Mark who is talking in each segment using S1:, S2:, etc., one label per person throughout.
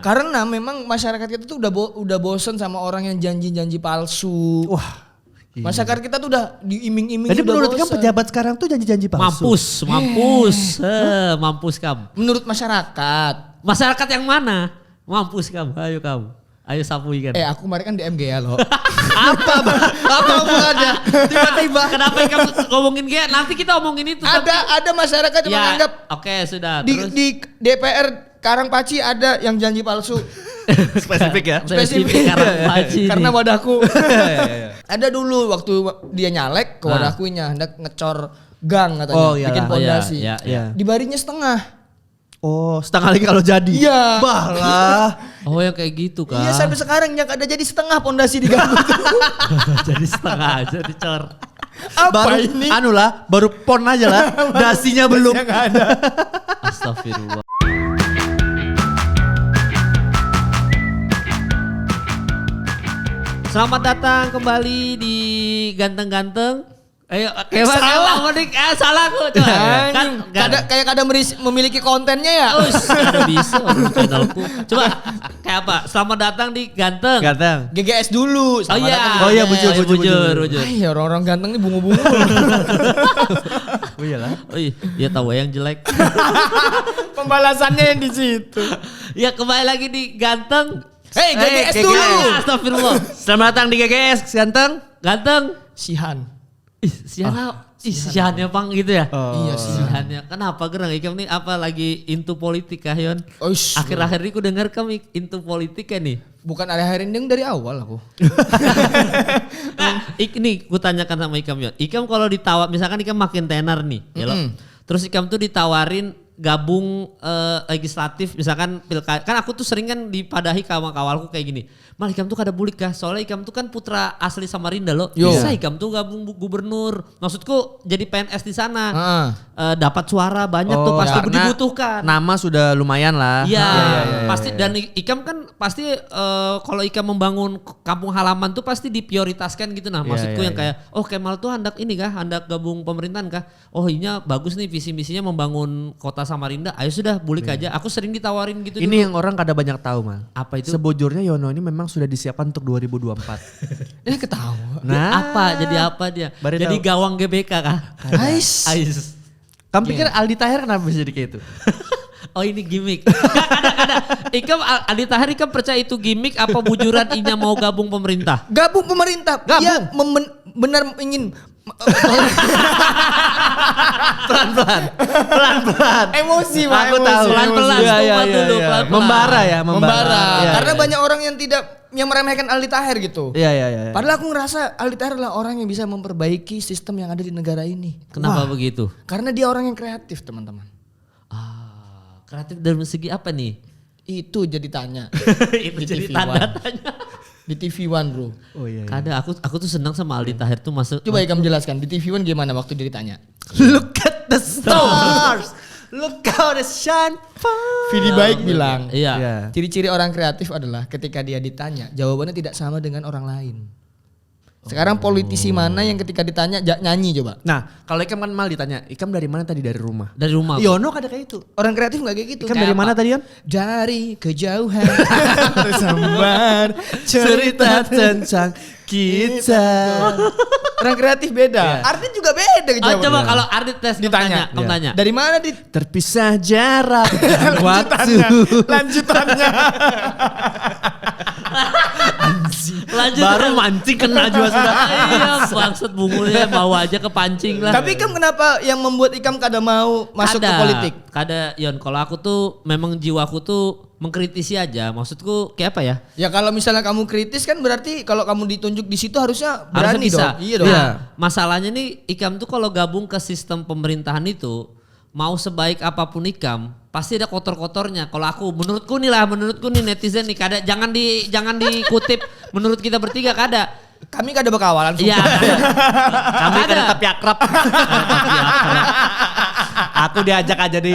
S1: Karena memang masyarakat kita tuh udah bosen sama orang yang janji-janji palsu.
S2: Wah.
S1: Masyarakat kita tuh udah diiming-iming.
S2: Jadi menurut kamu pejabat sekarang tuh janji-janji palsu?
S3: Mampus kamu.
S1: Menurut masyarakat.
S3: Masyarakat yang mana? Mampus kamu, ayo kamu. Ayo sapuin kan.
S1: Aku kemarin kan di MGA loh.
S2: Apa hubungannya? Tiba-tiba.
S3: Kenapa kamu ngomongin GA? Nanti kita omongin itu.
S1: Ada masyarakat yang menganggap.
S3: Oke, sudah.
S1: Di DPR Karangpaci ada yang janji palsu.
S2: Spesifik ya?
S3: Spesifik Karangpaci.
S1: Karena wadahku. Ada dulu waktu dia nyalek ke wadahkunya hendak ngecor gang katanya, bikin pondasi. Dibarinya setengah.
S2: Oh, setengah lagi kalau jadi.
S1: Iya.
S2: Balah.
S3: Oh, yang kayak gitu kan.
S1: Iya, sampai sekarang yang ada jadi setengah pondasi di gang itu.
S3: Jadi setengah aja dicor.
S1: Apa ini?
S2: Baru pon aja lah. Dasinya belum.
S1: Yang ada.
S3: Astagfirullah. Selamat datang kembali di Ganteng-Ganteng. Ayo, salah aku.
S1: Kayak kada memiliki kontennya ya.
S3: Kada bisa channelku. Coba kayak apa? Selamat datang di Ganteng.
S1: GGS dulu.
S3: Bujur.
S1: Ay, orang-orang ganteng ini bungu-bungu.
S2: Oh iyalah.
S3: Oh iya tahu yang jelek.
S1: Pembalasannya yang di situ.
S3: Ya kembali lagi di Ganteng.
S1: GGS dulu.
S3: Astagfirullah.
S2: Selamat datang di GGS Ganteng.
S1: Sihan.
S3: Sihannya pang gitu ya?
S1: Iya
S3: Sihannya. Kenapa gerang ikam nih apa lagi into politik kah Yon? Akhir-akhir ini ku dengar kamu into politik kan nih?
S1: Bukan akhir-akhir ini dari awal aku.
S3: Ini ku tanyakan sama Ikam Yon. Ikam kalau ditawar, misalkan Ikam makin tenar nih. Ya loh. Terus Ikam tuh ditawarin gabung legislatif misalkan pilkada. Kan aku tuh sering kan dipadahi kawan-kawanku kayak gini. Mal Ikam tuh kada bulik kah? Soalnya Ikam tuh kan putra asli Samarinda loh. Bisa Ikam tuh gabung gubernur. Maksudku jadi PNS di sana. Dapat suara banyak tuh pasti dibutuhkan.
S2: Nama sudah lumayan lah.
S3: Iya. Pasti dan Ikam kan pasti kalau Ikam membangun kampung halaman tuh pasti diprioritaskan gitu nah. Maksudku yang kayak Kemal tuh hendak ini kah? Hendak gabung pemerintahan kah? Ini bagus nih visi misinya membangun kota Samarinda. Ayo sudah bulik aja. Aku sering ditawarin gitu.
S2: Ini dulu. Yang orang kada banyak tahu Mal.
S3: Apa itu?
S2: Sebujurnya Yono ini memang sudah disiapkan untuk 2024.
S1: Ini ketawa.
S3: Jadi apa dia? Jadi tahu. Gawang GBK kah?
S1: Ais.
S2: Kamu pikir Aldi Taher kenapa bisa jadi kayak itu?
S3: Ini gimmick. Ada. Ikam Aldi Taher Ikam percaya itu gimmick apa bujuran inya mau gabung pemerintah?
S1: Gabung pemerintah. Dia benar ingin
S2: pelan-pelan.
S1: Emosi Pak.
S2: Aku tahu.
S3: Pelan-pelan.
S2: Membara.
S1: Karena banyak orang yang yang meremehkan Aldi Taher gitu.
S2: Iya.
S1: Padahal aku ngerasa Aldi Taher adalah orang yang bisa memperbaiki sistem yang ada di negara ini.
S3: Kenapa begitu?
S1: Karena dia orang yang kreatif teman-teman.
S3: Kreatif dari segi apa nih?
S1: Itu jadi tanya.
S3: Itu jadi tanda tanya.
S1: Di TV One bro.
S2: Oh iya.
S3: Kada aku tuh senang sama Aldi Taher tuh masuk.
S1: Coba kamu jelaskan di TV One gimana waktu dia ditanya.
S2: Look at the stars. Look how the sun falls.
S1: Vidi Baik bilang.
S3: Iya.
S1: Ciri-ciri orang kreatif adalah ketika dia ditanya jawabannya tidak sama dengan orang lain. Sekarang politisi mana yang ketika ditanya nyanyi coba?
S2: Nah kalau Ikam kan Mal ditanya, Ikam dari mana tadi? Dari rumah.
S3: Dari rumah.
S2: Yono kada kayak itu.
S1: Orang kreatif gak kayak gitu.
S2: Ikam dari mana tadi Yon?
S1: Dari kejauhan tersambar cerita tentang kita. Orang kreatif beda. Artis juga beda jawabannya.
S3: Coba kalau artis tes
S1: ditanya,
S3: kamu tanya.
S1: Dari mana
S2: terpisah jarak dan waktu.
S1: Lanjutannya.
S2: Baru mancing kena juga sudah.
S3: Iya, maksud bungulnya bawa aja ke pancing lah.
S1: Tapi Ikam kenapa yang membuat Ikam kada mau masuk ke politik?
S3: Kada Yon, kalau aku tuh memang jiwaku tuh mengkritisi aja. Maksudku kayak apa ya?
S1: Ya kalau misalnya kamu kritis kan berarti kalau kamu ditunjuk di situ harusnya berani
S3: bisa.
S1: dong. Iya dong.
S3: Masalahnya nih Ikam tuh kalau gabung ke sistem pemerintahan itu mau sebaik apapun Ikam pasti ada kotor-kotornya. Kalau aku menurutku nih netizen nih jangan dikutip menurut kita bertiga kada.
S1: Kami kada berkawalan.
S3: Iya.
S2: Kami kada tapi akrab. Aku diajak aja di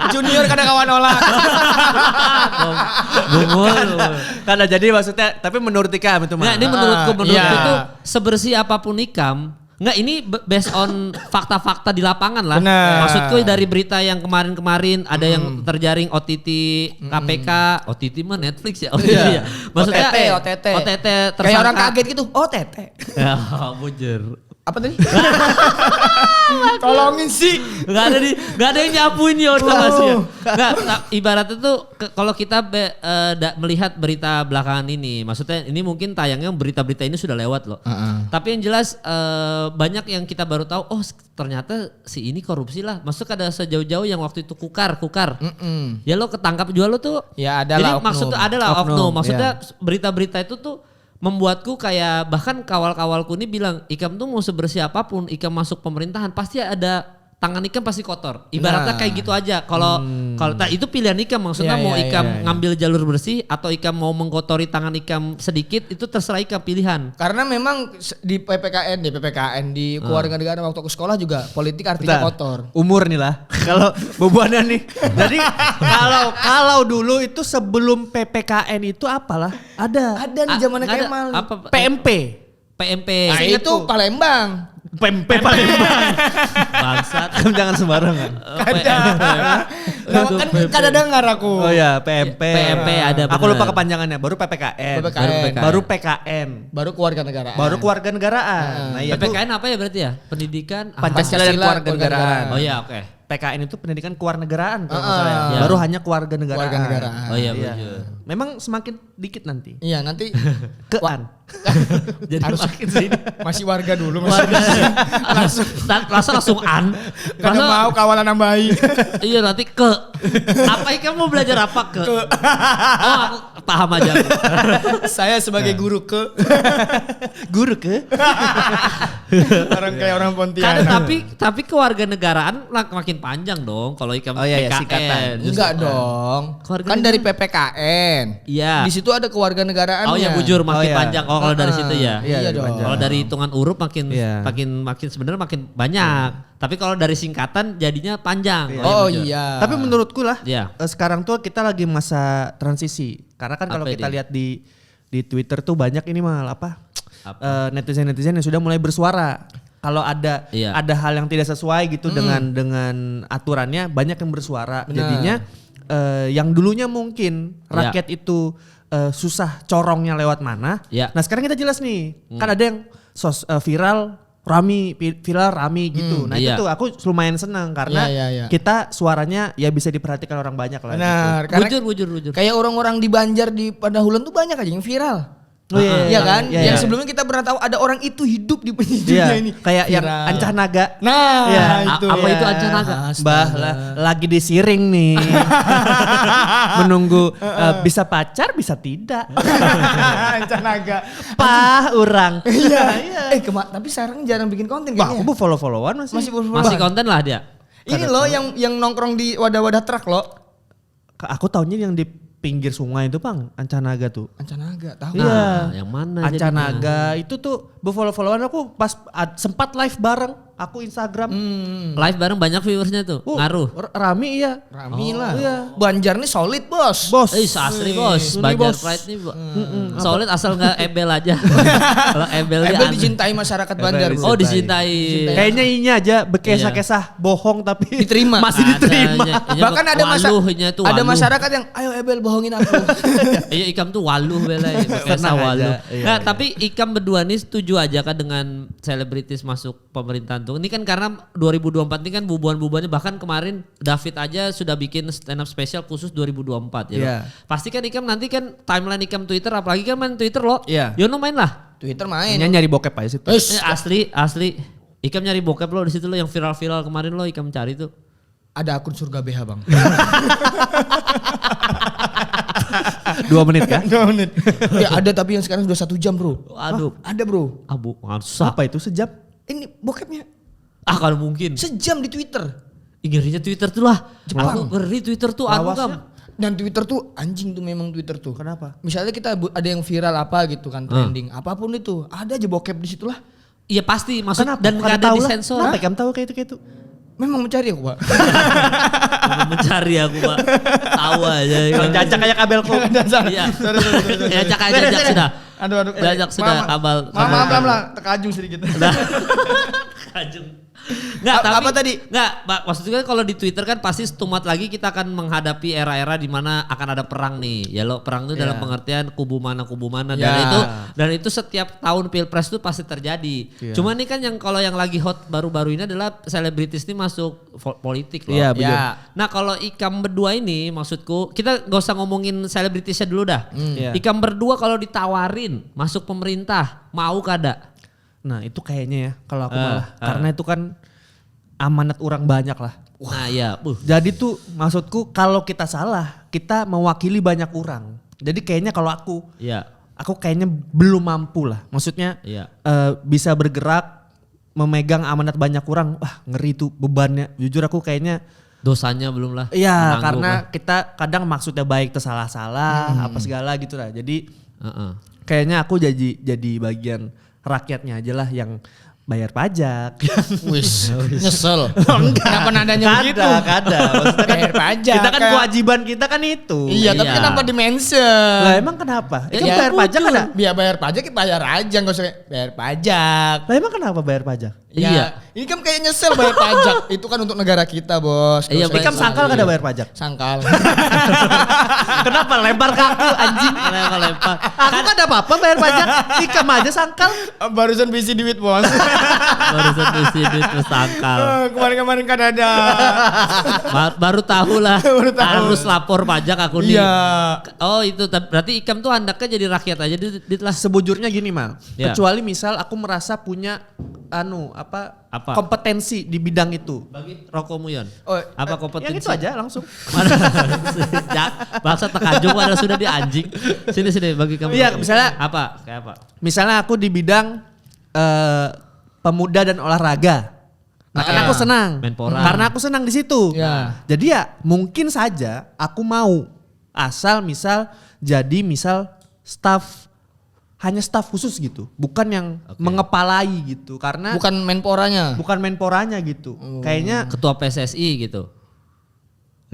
S1: junior kada kawan olah.
S3: Bungul.
S2: Kada jadi maksudnya tapi menurut Ikam itu mah.
S3: Nah, ini menurutku tuh sebersih apapun Ikam Enggak, ini based on fakta-fakta di lapangan lah.
S1: Bener.
S3: Maksudku dari berita yang kemarin-kemarin ada yang terjaring OTT KPK, OTT mah Netflix ya.
S1: Iya.
S3: Maksudnya
S1: OTT.
S3: tersangka.
S1: Kayak orang kaget gitu. OTT.
S3: Ya, bujur.
S1: Apa tadi? Tolongin sih.
S3: Gak ada yang nyapuin ya otomasnya. Nggak, ibaratnya tuh kalau kita melihat berita belakangan ini, maksudnya ini mungkin tayangnya berita-berita ini sudah lewat loh. Tapi yang jelas banyak yang kita baru tahu, oh ternyata si ini korupsi lah. Masuk ada sejauh-jauh yang waktu itu kukar. Ya lo ketangkap jual lo tuh.
S1: Ya ada
S3: jadi
S1: lah oknum.
S3: maksudnya ada lah oknum. Maksudnya berita-berita itu tuh membuatku kayak bahkan kawal-kawalku ini bilang Ikam tuh mau sebersih apapun Ikam masuk pemerintahan pasti ada tangan Ikam pasti kotor. Ibaratnya kayak gitu aja. Kalau itu pilihan Ikam maksudnya mau Ikam ngambil jalur bersih atau Ikam mau mengkotori tangan Ikam sedikit itu terserah Ikam pilihan.
S1: Karena memang di PPKN di keluarga negara waktu ke sekolah juga politik artinya kotor.
S2: Umur nih lah. Kalau bebuannya nih. Jadi kalau dulu itu sebelum PPKN itu apalah? Ada
S1: di zamannya Kemal.
S2: PMP.
S1: Nah, itu Palembang.
S2: PMP Palembang.
S3: Bangsat.
S2: Jangan sembarangan.
S1: Kada dengar aku.
S2: Oh ya, PMP.
S3: PMP ada bener.
S2: Aku lupa kepanjangannya. Baru PPKN. Baru PKN.
S1: Baru kewarganegaraan.
S2: Nah,
S3: PPKN apa ya berarti ya? Pendidikan
S2: Pancasila dan kewarganegaraan.
S3: Oh iya, oke.
S2: PKN itu pendidikan kewarganegaraan kalau nggak salah ya. Baru hanya kewarganegaraan.
S3: Oh iya, betul.
S2: Memang semakin dikit nanti.
S1: Iya, nanti
S2: kean.
S3: Jadi harus makin sini.
S1: Masih warga dulu.
S3: Langsung an.
S1: Karena mau kawalan nambahin.
S3: Iya nanti ke. Apa Ikam mau belajar apa ke? Oh aku paham aja.
S1: Saya sebagai guru ke. Orang kayak orang Pontianak.
S3: Tapi kewarganegaraan makin panjang dong kalau Ikam PKN.
S1: Enggak dong. Kan dari PPKN.
S3: Iya.
S1: Di situ ada kewarganegaraannya.
S3: Oh ya bujur makin panjang. Oh kalau dari situ ya.
S1: Iya dong.
S3: Kalau dari hitungan huruf makin sebenarnya makin banyak. Tapi kalau dari singkatan jadinya panjang.
S1: Oh iya.
S2: Tapi menurutku lah sekarang tuh kita lagi masa transisi. Karena kan kalau kita lihat di Twitter tuh banyak ini malah netizen-netizen yang sudah mulai bersuara. Kalau ada hal yang tidak sesuai gitu dengan aturannya, banyak yang bersuara. Benar. Jadinya yang dulunya mungkin rakyat itu susah corongnya lewat mana. Nah sekarang kita jelas nih, kan ada yang viral rame gitu. Nah itu tuh aku lumayan senang karena kita suaranya ya bisa diperhatikan orang banyak lah.
S1: Benar.
S3: Gitu. Bujur.
S1: Kayak orang-orang di Banjar di Padahulan tuh banyak aja yang viral. Iya kan? Yang sebelumnya kita pernah tahu ada orang itu hidup di dunia ini.
S2: Kayak yang Ancah Naga.
S1: Nah, itu.
S3: Apa itu Ancah Naga?
S2: Mbah lagi disiring nih. Menunggu bisa pacar bisa tidak.
S1: Ancah Naga.
S2: Urang.
S1: Iya. Tapi sekarang jarang bikin konten kayaknya.
S2: Aku follow-followan masih.
S3: Masih konten lah dia.
S1: Ini loh yang nongkrong di wadah-wadah truk loh.
S2: Aku taunya yang di pinggir sungai itu Bang, Ancah Naga tuh.
S1: Ancah Naga, tahu.
S3: Iya. Yang mana
S2: Ancah Naga itu tuh follow-followan aku pas sempat live bareng. Aku Instagram.
S3: Live bareng banyak viewersnya tuh. Ngaruh.
S2: Rame iya.
S1: Rame lah. Iya. Banjar nih solid bos.
S3: Asli bos. Banjar Pride nih solid asal gak ebel aja. Kalau ebel
S1: dicintai masyarakat Banjar.
S3: Oh dicintai.
S2: Kayaknya ini aja bekesah-kesah bohong tapi
S1: diterima.
S2: Masih diterima.
S1: Bahkan ada masyarakat yang ayo ebel bohongin aku.
S3: Iya Ikam tuh waluh belai. Bekesah waluh. Nah tapi Ikam berdua nih setuju aja kan dengan selebritis masuk pemerintahan. Ini kan karena 2024 ini kan bubuan-bubuannya bahkan kemarin David aja sudah bikin stand up spesial khusus 2024 ya. Pasti kan Ikam nanti kan timeline Ikam Twitter apalagi kan main Twitter lo. Yono main lah.
S1: Twitter main.
S2: Nyari bokep aja situ.
S3: Asli. Ikam nyari bokep lo di situ lo yang viral-viral kemarin lo Ikam cari tuh.
S1: Ada akun Surga BH Bang.
S2: 2 menit kan?
S1: 2 menit. Ya ada tapi yang sekarang sudah 1 jam bro.
S3: Aduh.
S1: Ada bro.
S3: Susah.
S2: Apa itu sejam?
S1: Ini bokepnya.
S3: Kalau mungkin.
S1: Sejam di Twitter.
S3: Ngerinya Twitter tuh lah. Aku ngeri Twitter tuh
S1: Dan Twitter tuh anjing tuh memang Twitter tuh.
S2: Kenapa?
S1: Misalnya kita ada yang viral apa gitu kan trending. Apapun itu. Ada aja bokep di situ lah.
S3: Iya pasti. Maksudnya dan gak ada disensor.
S2: Kenapa kamu tahu kayak itu?
S1: Memang mencari aku Pak.
S3: Mencari aku Pak. Tahu aja.
S2: Kalau jajak kayak kabelku.
S3: Iya. Jajak sudah.
S1: Aduh.
S3: Banyak sudah kabal.
S1: Maaf, terkajung sedikit.
S3: Terkajung. Nggak, tapi
S1: apa tadi?
S3: Nggak, maksudnya kalau di Twitter kan pasti setumat lagi kita akan menghadapi era-era di mana akan ada perang nih. Ya lo perang itu dalam pengertian kubu mana dan itu setiap tahun Pilpres itu pasti terjadi. Cuma nih kan yang kalau yang lagi hot baru-baru ini adalah selebritis ini masuk politik loh.
S2: Iya, betul.
S3: Nah, kalau Ikam berdua ini maksudku kita nggak usah ngomongin selebritisnya dulu dah. Ikam berdua kalau ditawarin masuk pemerintah mau kada?
S2: Nah itu kayaknya ya kalau aku malah karena itu kan amanat orang banyak lah.
S3: Nah ya.
S2: Jadi tuh maksudku kalau kita salah kita mewakili banyak orang. Jadi kayaknya kalau aku kayaknya belum mampu lah. Maksudnya bisa bergerak memegang amanat banyak orang. Wah ngeri tuh bebannya. Jujur aku kayaknya
S3: dosanya belum lah.
S2: Iya karena kita kadang maksudnya baik tersalah-salah apa segala gitu lah. Jadi kayaknya aku jadi bagian rakyatnya aja lah yang bayar pajak.
S1: Wis, nyesel. Kenapa nadanya begitu?
S2: Kada. Maksudnya
S1: bayar pajak.
S2: Kita kan kewajiban kita kan itu.
S1: Iya, tapi kenapa di-mention?
S2: Lah emang kenapa? Itu bayar pajak kada?
S1: Biar bayar pajak kita bayar aja, enggak usah bayar pajak.
S2: Lah emang kenapa bayar pajak?
S1: Iya. Ini kan kayak nyesel bayar pajak. Itu kan untuk negara kita, Bos.
S2: Iya, Ikam sangkal kada bayar pajak?
S1: Sangkal.
S2: Kenapa lempar ke aku anjing?
S3: Kenapa lempar?
S2: Aku kan ada apa-apa bayar pajak. Ikam aja sangkal.
S1: Barusan visi duit, Bos.
S3: Barusan visi duit sangkal.
S1: Kemarin-kemarin kan ada.
S3: Baru tahu lah. Harus lapor pajak aku nih.
S1: Iya.
S3: Oh itu berarti Ikam tuh andaknya jadi rakyat aja dit lah.
S2: Sebujurnya gini Mal. Kecuali misal aku merasa punya kompetensi di bidang itu.
S3: Bagi rokokmu Yon.
S1: Oh,
S2: apa kompetensi? Yang itu aja langsung.
S3: Bangsa terkajung padahal sudah di anjing. Sini bagi kamu.
S2: Iya, misalnya
S3: kayak apa?
S2: Misalnya aku di bidang pemuda dan olahraga. Nah, karena aku senang.
S3: Menpora.
S2: Karena aku senang di situ.
S1: Ya.
S2: Jadi ya mungkin saja aku mau asal misal hanya staf khusus gitu, bukan yang mengepalai gitu, karena
S1: bukan
S2: menporanya gitu. Kayaknya
S3: ketua PSSI gitu.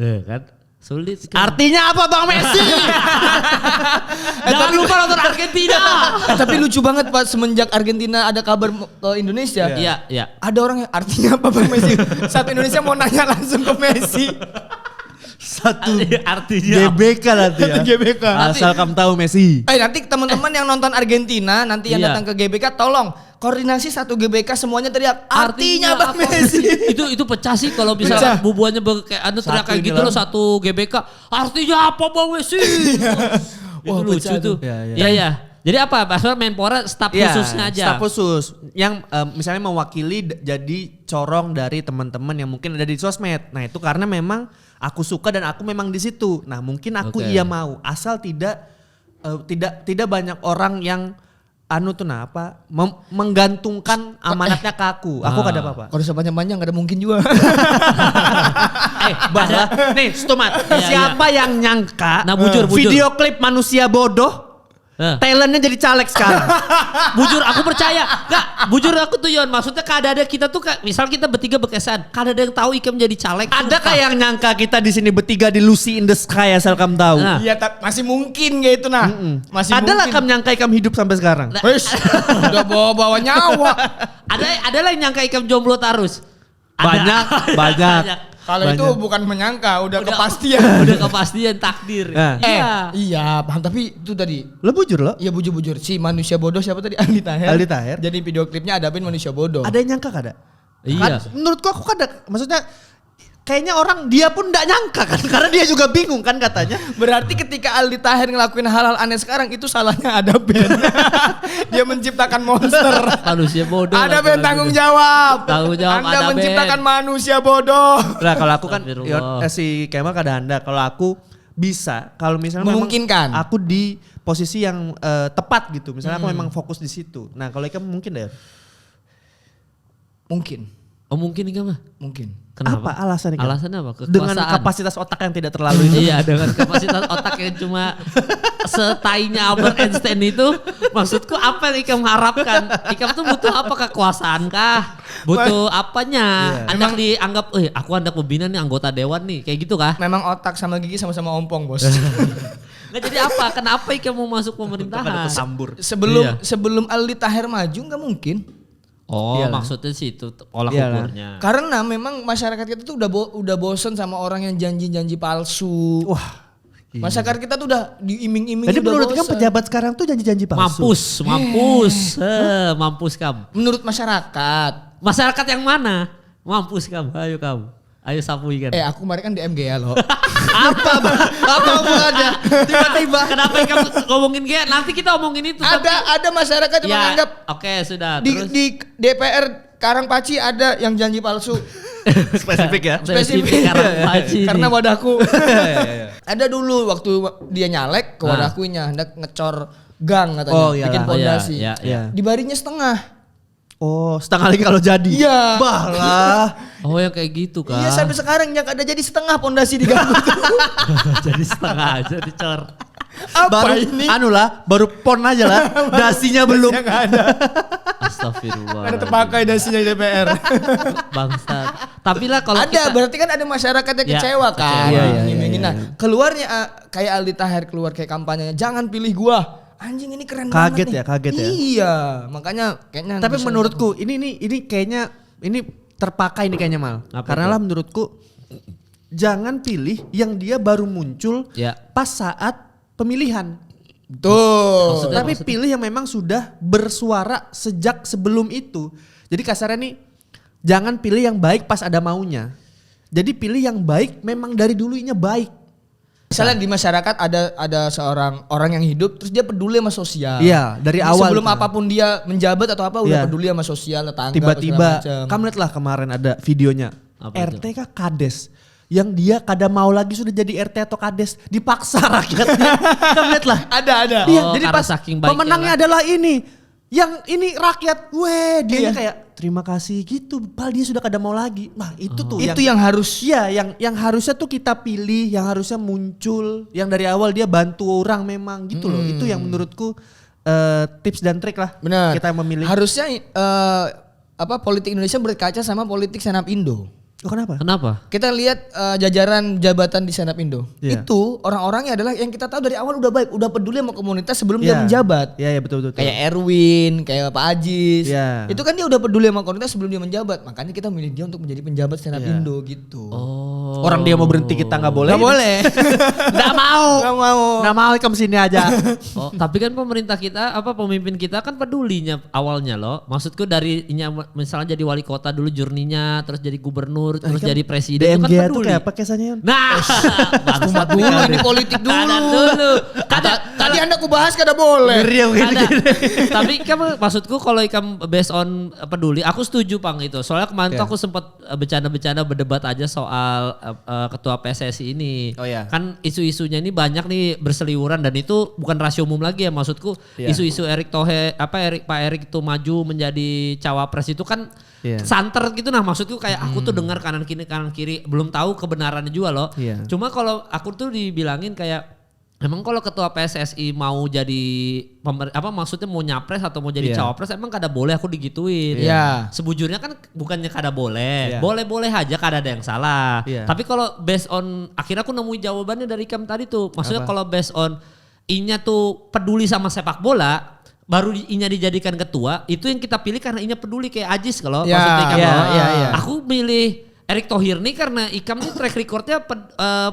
S3: Kan sulit.
S2: Artinya apa Bang Messi?
S3: Jangan lupa nonton Argentina.
S1: Tapi lucu banget Pak semenjak Argentina ada kabar ke Indonesia.
S3: Iya.
S1: Ada orang yang artinya apa Bang Messi? Satu Indonesia mau nanya langsung ke Messi.
S2: Satu
S3: artinya
S2: GBK nanti ya.
S1: GBK.
S2: Asal kamu tahu Messi.
S1: Nanti teman-teman yang nonton Argentina nanti yang datang ke GBK tolong koordinasi satu GBK semuanya teriak artinya Bang Messi.
S3: itu pecah sih kalau bisa bubuannya kayak teriak kayak gitu loh satu GBK. Artinya apa Bang Messi? Wah lucu tuh. Iya. Jadi apa? Maksudnya Menpora staf khususnya aja.
S2: Staf khusus yang misalnya mewakili jadi corong dari teman-teman yang mungkin ada di sosmed. Nah itu karena memang aku suka dan aku memang di situ. Nah mungkin aku mau asal tidak banyak orang yang menggantungkan amanatnya ke aku. Aku gak ada apa-apa.
S1: Kalau sepanjang-panjang gak ada mungkin juga.
S2: Nih Stumat, siapa yang nyangka
S3: bujur.
S2: Video klip manusia bodoh talentnya jadi caleg sekarang.
S3: Bujur aku percaya. Bujur aku tuh Yon. Maksudnya kada ada kita tuh misal kita bertiga bekesan. Kada ada yang tahu Ikam jadi caleg.
S2: Ada kayak yang nyangka kita di sini bertiga di Lucy in the Sky asal kamu tahu.
S1: Iya masih mungkin kayak itu nah. Masih
S2: ada lah kamu nyangka Ikam hidup sampai sekarang.
S1: Udah bawa nyawa.
S3: Ada lah yang nyangka Ikam jomblo terus.
S2: Banyak.
S1: Kalau itu bukan menyangka, udah kepastian.
S3: Udah kepastian takdir.
S1: Iya, paham tapi itu tadi.
S2: Lo bujur lo?
S1: Iya bujur. Si manusia bodoh siapa tadi? Aldi Taher. Jadi video klipnya ada manusia bodoh.
S2: Ada yang nyangka kada?
S3: Iya.
S2: Menurutku aku kada. Maksudnya kayaknya orang dia pun gak nyangka kan. Karena dia juga bingung kan katanya.
S1: Berarti ketika Aldi Taher ngelakuin hal-hal aneh sekarang itu salahnya ada band. Dia menciptakan monster.
S3: Manusia bodoh.
S1: Ada band tanggung jawab. Anda menciptakan manusia bodoh.
S2: Nah kalau aku kan si Kemal kada anda. Kalau aku bisa. Kalau misalnya
S1: memungkinkan.
S2: Aku di posisi yang tepat gitu. Misalnya aku memang fokus di situ. Nah kalau Ikam mungkin deh.
S3: Mungkin Ikam mah?
S1: Mungkin.
S3: Kenapa?
S2: Apa alasannya?
S3: Alasannya apa? Kekuasaan.
S2: Dengan kapasitas otak yang tidak terlalu itu.
S3: Iya, dengan kapasitas otak yang cuma setainya Albert Einstein itu. Maksudku apa yang Ikam harapkan? Ikam tuh butuh apa? Kekuasaan kah? Butuh apanya? Hendak dianggap, aku hendak membina nih anggota dewan nih. Kayak gitu kah?
S1: Memang otak sama gigi sama-sama ompong bos.
S3: Nggak jadi apa? Kenapa Ikam mau masuk pemerintahan?
S1: Sebelum Aldi Taher maju nggak mungkin.
S3: Oh, iyalah. Maksudnya sih itu pola ukurnya.
S1: Karena memang masyarakat kita tuh udah bosen sama orang yang janji-janji palsu. Wah. Masyarakat kita tuh udah diiming-iming.
S2: Jadi menurut kamu pejabat sekarang tuh janji-janji palsu?
S3: Mampus kamu.
S1: Menurut masyarakat.
S3: Masyarakat yang mana? Mampus kamu, ayo kamu. Ayo sapu ikan.
S1: Aku kemarin kan di MGA loh.
S2: Apa hubungannya? Tiba-tiba.
S3: Kenapa kamu ngomongin GA? Nanti kita omongin itu.
S1: Ada masyarakat yang menganggap.
S3: Oke, sudah.
S1: Di DPR Karangpaci ada yang janji palsu.
S2: Spesifik ya?
S3: Spesifik Karangpaci.
S1: Karena wadahku. Ada dulu waktu dia nyalek ke wadahkunya hendak ngecor gang katanya, bikin pondasi. Dibarinya setengah.
S2: Oh, setengah lagi kalau jadi.
S1: Iya.
S2: Balah.
S3: Oh, yang kayak gitu kan.
S1: Iya, sampai sekarang yang ada jadi setengah pondasi di gang itu.
S3: Jadi setengah aja dicor.
S2: Baru ini? Baru pon aja lah. Dasinya belum.
S1: Yang ada.
S3: Astagfirullah.
S1: Karena terpakai dasinya di DPR.
S3: Bangsat. Tapi lah kalau
S1: berarti kan ada masyarakat yang kecewa kan.
S2: Iya.
S1: Nah, keluarnya kayak Aldi Taher keluar kayak kampanyenya, jangan pilih gua. Anjing ini keren
S2: banget nih.
S1: Kaget ya. Iya, makanya kayaknya.
S2: Tapi menurutku ini kayaknya ini terpakai nih kayaknya Mal. Karena lah menurutku jangan pilih yang dia baru muncul pas saat pemilihan.
S1: Betul.
S2: Tapi pilih yang memang sudah bersuara sejak sebelum itu. Jadi kasarnya nih jangan pilih yang baik pas ada maunya. Jadi pilih yang baik memang dari dulunya baik.
S1: Misalnya di masyarakat ada seorang orang yang hidup terus dia peduli sama sosial.
S2: Iya, dari awal.
S1: Sebelum apapun dia menjabat atau apa udah peduli sama sosial, tetangga.
S2: Tiba-tiba kamu lihatlah kemarin ada videonya. RT kah Kades yang dia kada mau lagi sudah jadi RT atau Kades dipaksa rakyatnya. Kamu lihatlah.
S1: Ada.
S2: Iya, jadi pas pemenangnya adalah ini. Yang ini rakyat, dia kayak terima kasih gitu. Padahal dia sudah kada mau lagi. Nah itu tuh
S1: yang harus.
S2: Iya yang harusnya tuh kita pilih, yang harusnya muncul. Yang dari awal dia bantu orang memang gitu loh. Itu yang menurutku tips dan trik lah.
S1: Benar.
S2: Kita memilih.
S1: Harusnya politik Indonesia berkaca sama politik Senap Indo.
S2: Oh, kenapa?
S1: Kita lihat jajaran jabatan di Senap Indo. Itu orang-orangnya adalah yang kita tahu dari awal udah baik, udah peduli sama komunitas sebelum dia menjabat.
S2: Iya betul.
S1: Kayak Erwin, kayak Pak Ajis.
S2: Yeah.
S1: Itu kan dia udah peduli sama komunitas sebelum dia menjabat. Makanya kita milih dia untuk menjadi penjabat Senap Indo gitu.
S2: Oh. Orang dia mau berhenti kita nggak boleh.
S1: Nggak boleh.
S2: Nggak mau ikam sini aja.
S3: Tapi kan pemerintah kita pemimpin kita kan pedulinya awalnya loh. Maksudku dari misalnya jadi wali kota dulu journey-nya, terus jadi gubernur, terus jadi presiden itu kan peduli.
S2: Tuh kayak apa kesannya?
S3: Nah,
S1: umat dulu ini politik dulu. Tadi Anda kubahas kada boleh.
S3: Tapi kan maksudku kalau ikam based on peduli, aku setuju Pang itu. Soalnya kemarin tuh aku sempat bercanda-bercanda berdebat aja soal ketua PSSI ini.
S2: Oh iya.
S3: Kan isu-isunya ini banyak nih berseliweran dan itu bukan rahasia umum lagi ya. Maksudku isu-isu Pak Erick itu maju menjadi cawapres itu kan santer gitu. Nah maksudku kayak aku tuh dengar kanan kiri belum tahu kebenarannya juga loh. Cuma kalau aku tuh dibilangin kayak emang kalau ketua PSSI mau jadi maksudnya mau nyapres atau mau jadi cawapres emang kada boleh aku digituin. Sebujurnya kan bukannya kada boleh. Boleh-boleh aja kada ada yang salah. Tapi kalau based on akhirnya aku nemuin jawabannya dari Ikam tadi tuh. Maksudnya kalau based on Inya tuh peduli sama sepak bola, baru Inya dijadikan ketua, itu yang kita pilih karena Inya peduli kayak Ajis kalau maksudnya Ikam. Aku milih Erick Thohir nih karena Ikam nih track recordnya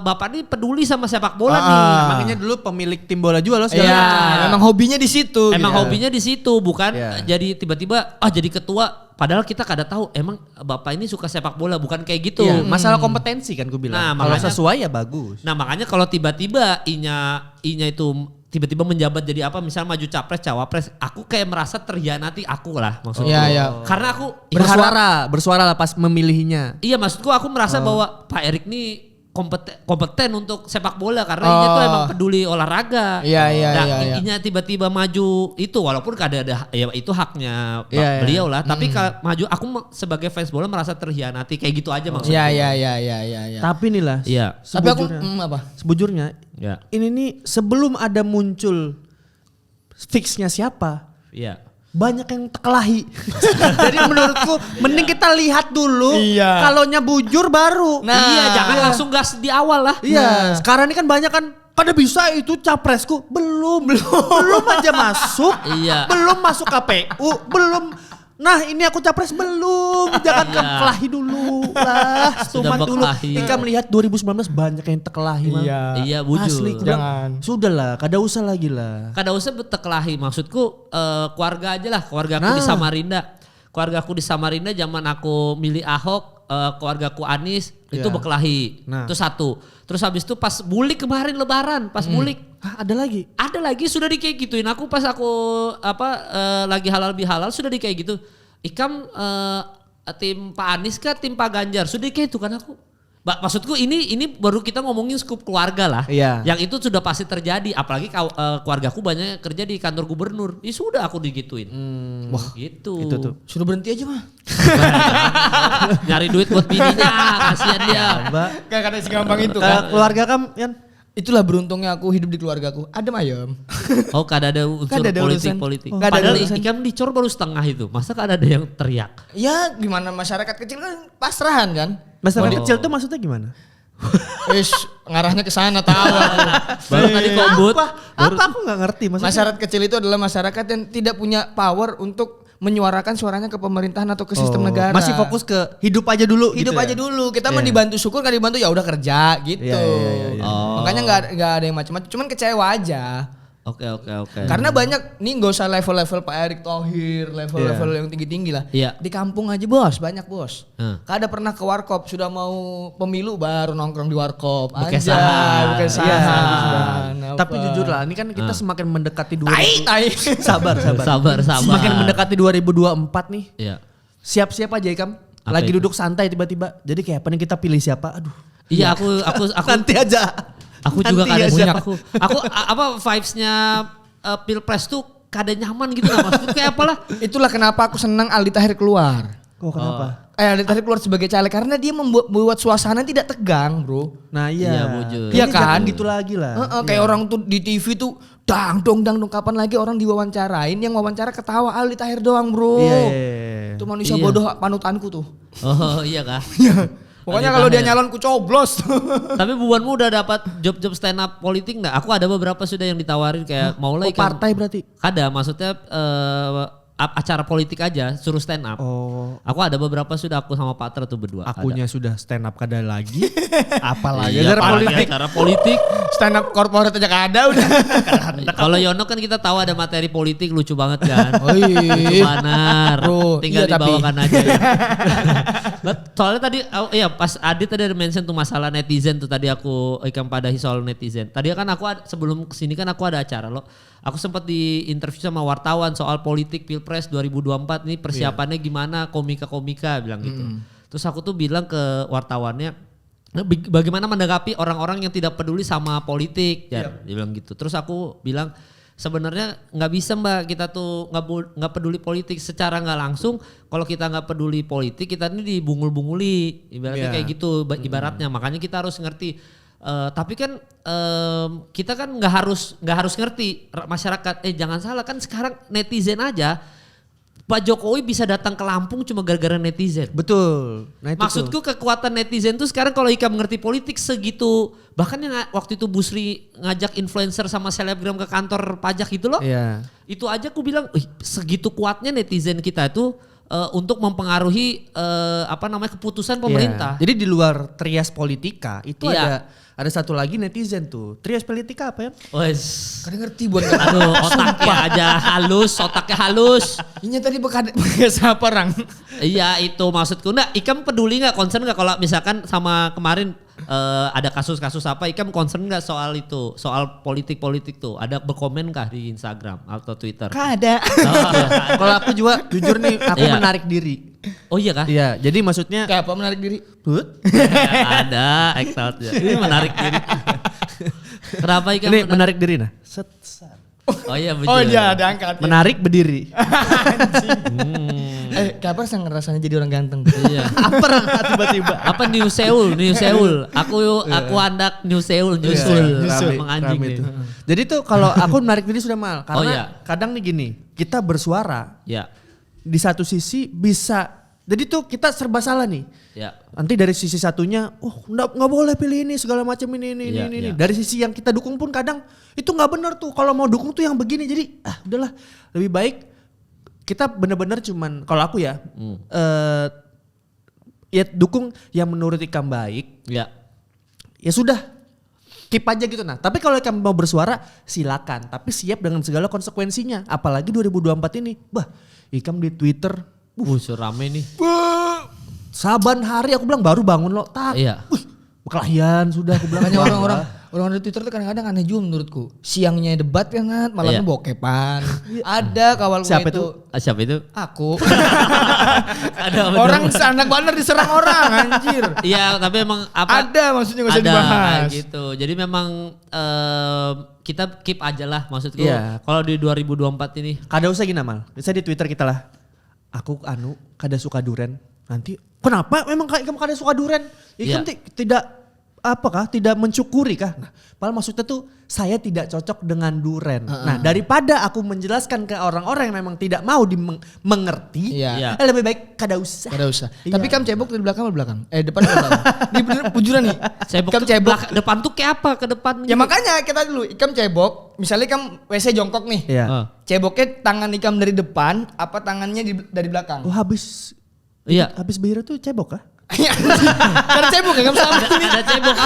S3: bapak nih peduli sama sepak bola nih.
S2: Makanya dulu pemilik tim bola juga loh.
S1: Memang hobinya di situ.
S3: Hobinya di situ, bukan jadi tiba-tiba jadi ketua. Padahal kita kada tahu emang bapak ini suka sepak bola, bukan kayak gitu.
S2: Masalah kompetensi kan gue bilang. Kalau sesuai ya bagus.
S3: Nah makanya kalau tiba-tiba Inya itu tiba-tiba menjabat jadi misal maju capres cawapres, aku kayak merasa terhianati aku lah maksudnya. Karena aku
S2: bersuara lah pas memilihnya.
S3: Iya maksudku aku merasa bahwa Pak Erick nih kompeten untuk sepak bola karena Inya tuh emang peduli olahraga. Inya tiba-tiba maju itu walaupun kada ada itu haknya beliau lah, tapi kalau maju aku sebagai fans bola merasa terhianati kayak gitu aja maksudnya.
S2: Tapi nih lah.
S1: Tapi aku
S2: sebujurnya ini nih sebelum ada muncul fixnya siapa? Banyak yang terkelahi. Jadi menurutku mending kita lihat dulu. Kalaunya bujur baru.
S3: Jangan langsung gas di awal lah.
S2: Sekarang ini kan banyak kan kada bisa itu capresku belum aja masuk.
S3: Iya.
S2: Belum masuk KPU, belum. Nah ini aku capres belum, jangan kelahi dulu lah.
S3: Sudah
S2: Dulu. Ika melihat 2019 banyak yang terkelahi.
S3: Iya bujur.
S2: Asli, jangan. Sudahlah, kada usah lagi lah.
S3: Kada usah terkelahi, maksudku keluarga aja lah, keluarga aku di Samarinda. Keluarga aku di Samarinda zaman aku milih Ahok, keluarga aku Anies itu berkelahi. Itu satu. Terus habis itu pas bulik kemarin lebaran, pas bulik.
S2: Hah, ada lagi?
S3: Ada lagi sudah di kayak gituin. Aku pas aku lagi halal bihalal sudah di kayak gitu. Ikam tim Pak Anies kah tim Pak Ganjar? Sudah di kayak itu kan aku. Maksudku ini baru kita ngomongin skup keluarga lah.
S2: Iya.
S3: Yang itu sudah pasti terjadi. Apalagi keluargaku banyak kerja di kantor gubernur. Ya sudah aku digituin. Wah gitu.
S2: Itu tuh.
S1: Suruh berhenti aja mah.
S3: Nyari duit buat bininya. Kasihan dia.
S1: Gak ada segampang itu
S2: kan. Keluarga kamu Yan?
S1: Itulah beruntungnya aku hidup di keluargaku. Adem ayam.
S3: Oh kada ada unsur politik-politik. Padahal Ikam dicor baru setengah itu. Masa kada ada yang teriak?
S1: Ya gimana masyarakat kecil kan pasrahan kan.
S2: Masyarakat kecil tuh maksudnya gimana?
S1: Ngarahnya ke sana tahu aku.
S3: Baru tadi kobut.
S2: Apa aku nggak ngerti maksudnya.
S1: Masyarakat kecil itu adalah masyarakat yang tidak punya power untuk menyuarakan suaranya ke pemerintahan atau ke sistem negara.
S2: Masih fokus ke hidup aja dulu.
S1: Hidup aja dulu. Kita mah dibantu syukur, kan dibantu ya udah kerja gitu. Makanya nggak ada yang macam-macam. Cuman kecewa aja.
S3: Oke.
S1: Karena banyak nih nggak usah level-level Pak Erick Thohir, level-level yang tinggi-tinggi lah.
S3: Iya.
S1: Di kampung aja bos, banyak bos. Kada pernah ke warkop, sudah mau pemilu baru nongkrong di warkop.
S3: Bukan saham.
S2: Tapi jujur lah, ini kan kita semakin mendekati
S1: Tai.
S2: Sabar. Semakin mendekati 2024 nih.
S3: Iya.
S2: Siap-siap aja Ikam. Lagi duduk santai tiba-tiba. Jadi kayak apa nih kita pilih siapa? Aduh.
S3: Iya, aku
S2: nanti aja.
S3: Aku juga kada punya. Aku apa vibes-nya Pilpres tuh kada nyaman gitu lah. Maksudnya kayak apalah.
S1: Itulah kenapa aku senang Aldi Taher keluar.
S2: Oh kenapa?
S1: Aldi Taher keluar sebagai caleg karena dia membuat suasana tidak tegang, bro.
S2: Nah iya.
S1: Iya kan?
S2: Gitu lagi lah.
S1: Kayak orang tuh di TV tuh dang dong kapan lagi orang diwawancarain, yang wawancara ketawa Aldi Taher doang, bro.
S2: Iya.
S1: Itu manusia bodoh panutanku tuh.
S3: Oh iya kah?
S1: Pokoknya kalau dia nyalon ku coblos.
S3: Tapi buanmu udah dapat job stand up politik enggak? Aku ada beberapa sudah yang ditawarin kayak mau lah
S2: partai berarti.
S3: Ada, maksudnya acara politik aja suruh stand up.
S2: Oh.
S3: Aku ada beberapa sudah aku sama Patra tuh berdua.
S2: Akunya sudah stand up kada lagi. Apalagi
S3: acara politik.
S1: Stand up corporate aja kada udah.
S3: Kalau Yono kan kita tahu ada materi politik lucu banget kan. Lucu banar. Tinggal dibawakan aja. Soalnya tadi pas Adit tadi ada mention tuh masalah netizen tuh, tadi aku Ikam padahi soal netizen. Tadi kan aku sebelum kesini kan aku ada acara loh. Aku sempat di interview sama wartawan soal politik Pilpres 2024 nih persiapannya gimana, komika-komika bilang gitu. Terus aku tuh bilang ke wartawannya, bagaimana menanggapi orang-orang yang tidak peduli sama politik, dia bilang gitu. Terus aku bilang sebenarnya nggak bisa mbak, kita tuh nggak peduli politik secara nggak langsung. Kalau kita nggak peduli politik, kita ini dibungul-bunguli, ibaratnya kayak gitu, ibaratnya. Makanya kita harus ngerti. Tapi kan kita kan nggak harus ngerti masyarakat. Jangan salah kan sekarang netizen aja. Pak Jokowi bisa datang ke Lampung cuma gara-gara netizen.
S2: Betul.
S3: Nah, maksudku kekuatan netizen tuh sekarang kalau Ika mengerti politik segitu. Bahkan yang waktu itu Busri ngajak influencer sama selebgram ke kantor pajak itu loh.
S2: Iya.
S3: Itu aja aku bilang segitu kuatnya netizen kita itu untuk mempengaruhi keputusan pemerintah.
S2: Jadi di luar trias politika itu ada satu lagi netizen tuh. Trias politika apa ya?
S3: Wes.
S1: Kadang ngerti buat
S3: aduh otaknya aja halus, otaknya halus.
S1: Ini tadi bekas siapa orang?
S3: Iya itu maksudku. Nah, Ikam peduli nggak, concern nggak kalau misalkan sama kemarin ada kasus-kasus apa, Ikam concern nggak soal itu, soal politik tuh? Ada berkomen kah di Instagram atau Twitter?
S1: Kada.
S2: Kalau aku juga jujur nih, aku menarik diri.
S3: Oh iya kah?
S2: Iya, jadi maksudnya
S1: kayak apa menarik diri?
S3: Ada act out ya. Ini menarik diri. Kenapa Ikam?
S2: Ini menarik diri nah.
S3: Oh iya betul.
S1: Oh iya ada angkat.
S2: Menarik berdiri.
S1: Kayak apa yang rasanya jadi orang ganteng?
S3: Iya.
S2: Apa tiba-tiba?
S3: Apa New Seoul? Aku andak New Seoul. Menganjing
S2: itu. Jadi tuh kalau aku menarik diri sudah karena kadang nih gini, kita bersuara.
S3: Ya.
S2: Di satu sisi bisa Jadi tuh kita serba salah nih.
S3: Ya.
S2: Nanti dari sisi satunya, nggak boleh pilih ini segala macam ini. Dari sisi yang kita dukung pun kadang itu nggak benar tuh. Kalau mau dukung tuh yang begini. Jadi udahlah, lebih baik kita benar-benar cuman kalau aku ya, ya dukung yang menurut Ikam baik.
S3: Ya.
S2: Ya sudah, keep aja gitu. Nah, tapi kalau Ikam mau bersuara silakan, tapi siap dengan segala konsekuensinya. Apalagi 2024 ini, Ikam di Twitter,
S3: rame nih.
S2: Saban hari aku bilang baru bangun lo,
S3: Iya.
S2: Kelahian sudah aku bilang.
S1: Orang di Twitter tuh kadang-kadang aneh juga menurutku. Siangnya debat kan, malamnya bokepan. Ada kawal
S2: siapa
S1: itu.
S3: Siapa itu?
S1: Aku.
S3: Ada
S1: orang anak bandar diserang orang anjir.
S3: Iya, tapi emang
S1: ada maksudnya gak usah dibahas.
S3: Gitu. Jadi memang kita keep aja lah maksudku.
S2: Iya.
S3: Kalau di 2024 ini.
S2: Kada usah gini Mal. Bisa di Twitter kita lah. Aku kada suka duren. Nanti kenapa memang kamu kada suka duren? Ikan tidak mencukuri kah? Nah, padahal maksudnya tuh saya tidak cocok dengan duren. Nah, daripada aku menjelaskan ke orang-orang yang memang tidak mau mengerti, lebih baik kada usah.
S1: Iya. Tapi Kam cebok dari belakang atau belakang? Depan atau belakang? Di bujuran nih.
S3: Kam cebok depan tuh kayak apa ke depan?
S1: Ya makanya kita dulu Ikam cebok, misalnya Ikam WC jongkok nih.
S2: Iya.
S1: Ceboknya tangan Ikam dari depan apa tangannya dari belakang?
S2: Habis bihira tuh cebok kah?
S1: Karena cebok ya,
S3: ada cebok.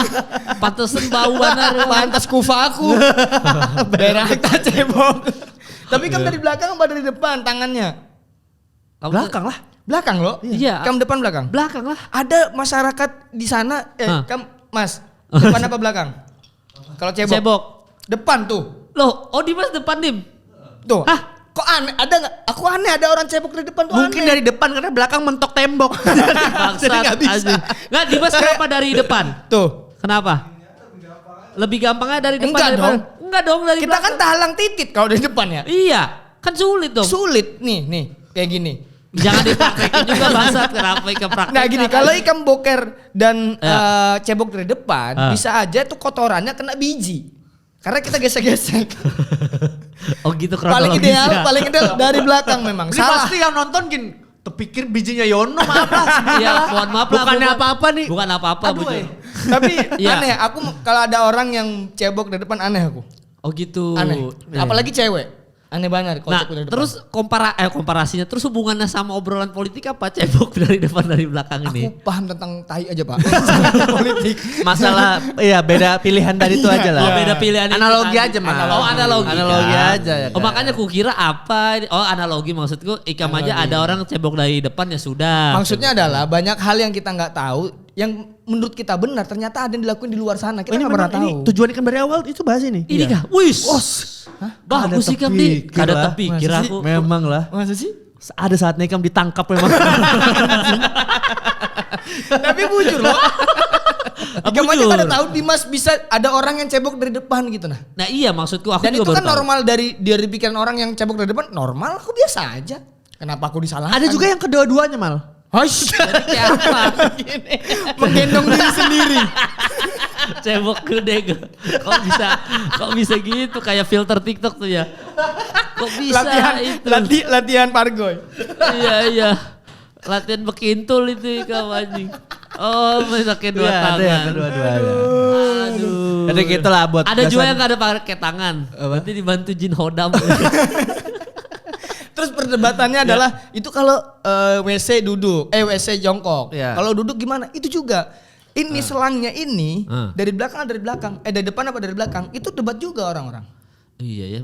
S3: Pantesan bau benar.
S1: Pantas kufa aku. Daerah kita cebok. Tapi Kam dari belakang apa dari depan tangannya?
S2: Belakang lah.
S1: Belakang loh.
S3: Iya.
S1: Kam depan belakang.
S3: Belakang lah.
S1: Ada masyarakat di sana. Kam Mas depan apa belakang? Kalau cebok. Depan tuh.
S3: Loh, Dimas depan Dim.
S1: Tuh. Hah? Kok aneh? Ada nggak? Aku aneh ada orang cebok dari depan tuh.
S2: Mungkin
S1: aneh.
S2: dari depan karena belakang mentok tembok.
S3: Jadi nggak bisa. Nggak, Dimas kenapa dari depan?
S1: Tuh.
S3: Kenapa? Lebih gampangnya dari depan.
S1: Enggak dong dari kita belakang. Kan tahalang titit kalau dari depan ya.
S3: Iya, kan sulit dong.
S1: Sulit nih kayak gini.
S3: Jangan dipraktekin juga bangsat, kenapa Ikam praktek.
S1: Nah gini, kalau Ikam boker dan cebok dari depan, bisa aja tuh kotorannya kena biji. Karena kita gesek-gesek.
S3: Oh gitu
S1: paling ideal dari belakang memang.
S2: Ini pasti yang nonton gini, terpikir bijinya Yono maaf lah.
S3: Iya, mohon maaf lah.
S2: Bukannya apa-apa nih.
S3: Bukan apa-apa, bujur.
S1: Tapi aneh, aku kalau ada orang yang cebok dari depan aneh aku.
S3: Oh gitu.
S1: Aneh. Apalagi cewek. Aneh banget kalau
S3: nah, terus komparasinya terus hubungannya sama obrolan politik apa cebok dari depan dari belakang ini?
S1: Aku paham tentang tai aja, Pak. politik.
S2: Masalah beda pilihan dari itu aja lah.
S3: Beda pilihan
S2: analogi aja, Mas.
S3: Analogi
S2: aja ya.
S3: Oh, makanya kukira apa? Oh, analogi maksudku Ikam aja ada orang cebok dari depan ya sudah.
S1: Maksudnya adalah banyak hal yang kita nggak tahu yang menurut kita benar ternyata ada yang dilakukan di luar sana. Kita nggak pernah tahu.
S2: Tujuan Ikam dari awal itu bahas ini.
S3: Ini kah? Wis. Bagus Ikam di. Ada terpikir aku.
S2: Memang lah.
S1: Masa sih?
S2: Ada saatnya Ikam ditangkap memang.
S1: Tapi bujur loh. Ikam aja kada tahu Dimas bisa ada orang yang cebok dari depan gitu nah.
S3: Nah iya maksudku aku
S1: dan
S3: juga
S1: itu kan normal dari pikiran orang yang cebok dari depan normal aku biasa aja. Kenapa aku disalahkan?
S2: Ada juga yang kedua-duanya Mal.
S3: Jadi kayak apa?
S1: Menggendong diri sendiri.
S3: Cebok gede kok bisa gitu kayak filter TikTok tuh ya. Kok bisa
S1: latihan pargoy.
S3: Iya. Latihan bekintul itu Ikam anjing. Oh, pakai dua tangan.
S2: Ada kedua-duanya.
S3: Aduh.
S2: Jadi gitu lah buat.
S3: Ada juga yang gak ada pakai tangan. Berarti dibantu jin hodam.
S1: Terus perdebatannya adalah itu kalau WC duduk, WC jongkok. Kalau duduk gimana? Itu juga. Ini selangnya ini dari belakang dari depan apa dari belakang? Itu debat juga orang-orang.
S3: Iya ya,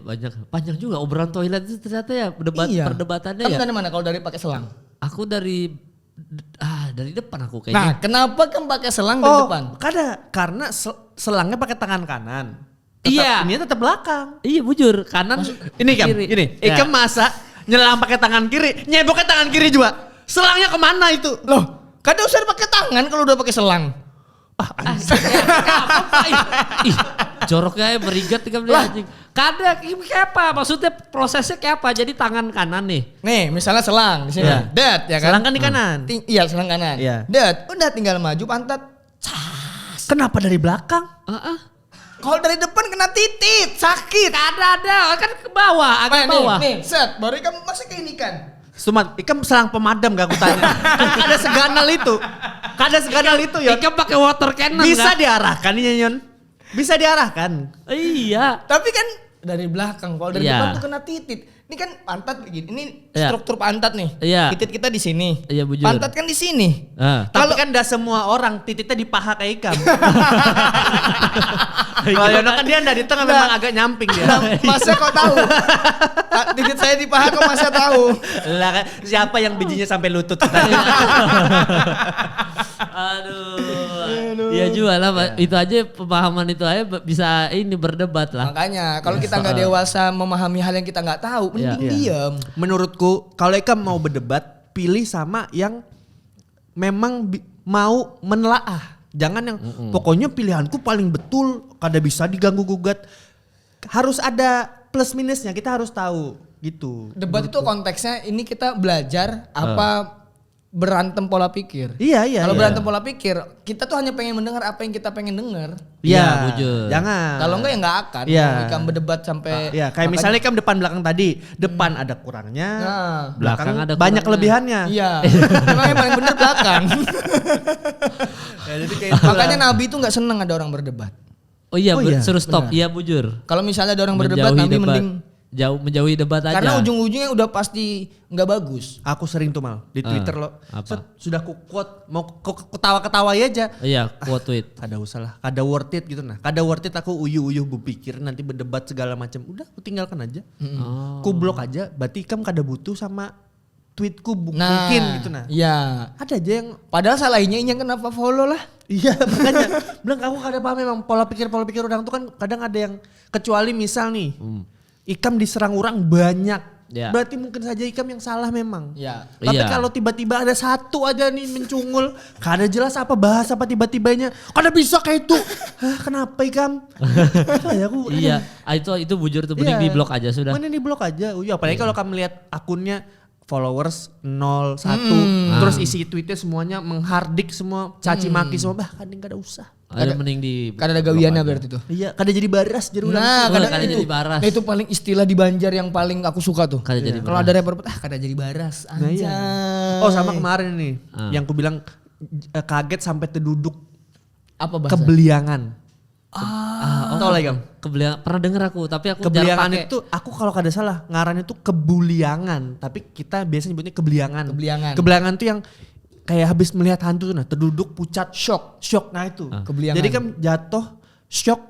S3: banyak juga obrolan toilet itu ternyata ya perdebatannya ya.
S1: Kamu dari mana kalau dari pakai selang?
S3: Aku dari depan aku kayaknya.
S1: Nah, kenapa kan pakai selang dari depan?
S2: Karena selangnya pakai tangan kanan.
S3: Iya.
S2: Ini tetap belakang.
S3: Iya, bujur. Kanan
S2: ini
S3: kiri.
S2: Ini. Ikam masa nyelang pakai tangan kiri, nyeboknya tangan kiri juga. Selangnya kemana itu?
S1: Loh, kada usah pakai tangan kalau udah pakai selang.
S3: Joroknya berigat Ikam dia anjing. Kada kayak apa? Maksudnya prosesnya kayak apa? Jadi tangan kanan nih.
S1: Nih, misalnya selang di sini. Det ya kan?
S2: Selang kan di kanan.
S1: Iya, selang kanan. Det, udah tinggal maju pantat.
S2: Kenapa dari belakang?
S1: Kalau dari depan kena titit, sakit.
S3: Ada kan ke bawah, agak bawah.
S1: Nih, set, baru kamu masih kayak ini kan.
S2: Sumat, Ikam selang pemadam gak aku tanya. Kada seganal itu. Ya.
S3: Ikam pakai water cannon
S2: Bisa
S3: gak?
S2: diarahkan nih Nyon. Bisa diarahkan.
S3: Iya.
S1: Tapi kan dari belakang, kalau dari
S3: Iya.
S1: depan tuh kena titit. Ini kan pantat begini. Ini
S3: Iya.
S1: struktur pantat nih.
S3: Iya.
S1: Titit kita di sini.
S3: Iya, bujur.
S1: Pantat kan di sini.
S2: Tapi kan dah semua orang tititnya di paha kayak Ikam. Kalau Yono kan dia di tengah memang agak nyamping dia.
S1: Masa kau tahu? Titit saya di paha kau masa tahu?
S2: Lah kan siapa yang bijinya sampai lutut?
S3: Aduh. Iya juga lah, Pak. Itu aja pemahaman itu aja bisa ini berdebat lah.
S1: Makanya kalau kita nggak dewasa memahami hal yang kita nggak tahu, mending diam.
S2: Menurutku kalau Ikam mau berdebat, pilih sama yang memang mau menelaah. Jangan yang pokoknya pilihanku paling betul, kada bisa diganggu gugat. Harus ada plus minusnya, kita harus tahu gitu.
S1: Debat itu konteksnya ini kita belajar apa berantem pola pikir.
S2: Iya.
S1: Kalau berantem pola pikir, kita tuh hanya pengen mendengar apa yang kita pengen dengar.
S3: Iya, bujur.
S2: Jangan.
S1: Kalau enggak ya enggak akan.
S2: Iya.
S1: Ikan berdebat sampai.
S2: Iya, kayak misalnya Ikam depan belakang tadi, depan ada kurangnya,
S1: Nah,
S2: belakang
S3: ada
S2: banyak
S3: kurangnya.
S2: kelebihannya.
S1: Iya. Memang yang paling bener belakang.
S2: Ya, jadi kayak itulah.
S1: Makanya Nabi itu nggak seneng ada orang berdebat.
S3: Oh iya,
S2: Oh iya,
S3: suruh stop.
S1: benar.
S3: Iya, bujur.
S1: Kalau misalnya ada orang berdebat, Nabi mending.
S3: Menjauhi debat aja.
S1: Karena ujung-ujungnya udah pasti nggak bagus.
S2: Aku sering tuh mal di Twitter lo.
S3: apa?
S2: Sudah ku quote, mau ketawa-ketawa aja.
S3: Iya, quote tweet.
S2: Kada usah lah, kada worth it gitu nah. Kada worth it aku uyuh-uyuh berpikir nanti berdebat segala macam. Udah aku tinggalkan aja. Ku blok aja, berarti Ikam kada butuh sama tweetku mungkin gitu nah.
S1: Iya.
S2: Ada aja yang
S1: Padahal salahnya ini kenapa follow lah.
S2: iya makanya bilang aku kada paham memang pola pikir orang tuh kan kadang ada yang kecuali misal nih Ikam diserang orang banyak.
S3: Ya.
S2: Berarti mungkin saja Ikam yang salah memang.
S1: Ya.
S2: Tapi
S3: Iya.
S2: kalau tiba-tiba ada satu aja nih mencungul, kada jelas apa bahas apa tiba-tibanya, kada bisa kayak itu. Hah, kenapa Ikam? Ya aku.
S3: Iya, itu bujur tuh, mending
S2: Iya.
S3: di blok aja sudah.
S2: Mana di blok aja. Iya, apalagi kalau kamu lihat akunnya followers 0, 1, terus isi tweetnya semuanya menghardik semua, caci maki semua, bah kadang kada usah.
S3: Ada mending di
S1: Karena ada gawiannya berarti tuh.
S2: Iya, kada jadi baras jadi ulang.
S1: Nah,
S3: Kada
S1: kadang
S3: jadi baras.
S1: Nah, itu paling istilah di Banjar yang paling aku suka tuh.
S3: Kada jadi
S1: Kalau ada rapper kada jadi baras.
S2: Nah, iya.
S1: Anjay.
S2: Oh sama kemarin nih, yang ku bilang kaget sampai terduduk
S1: Apa bahasa?
S2: kebeliangan. Tahu lagi Kam?
S3: Pernah denger aku, tapi aku jarang
S2: Kebeliangan
S3: pakai.
S2: itu aku kalau kada salah ngarannya itu kebuliangan, tapi kita biasanya nyebutnya kebeliangan.
S1: Kebeliangan.
S2: Kebeliangan tuh yang kayak habis melihat hantu tuh nah, terduduk pucat shock. Nah itu.
S1: Kebeliangan.
S2: Jadi kan jatuh shock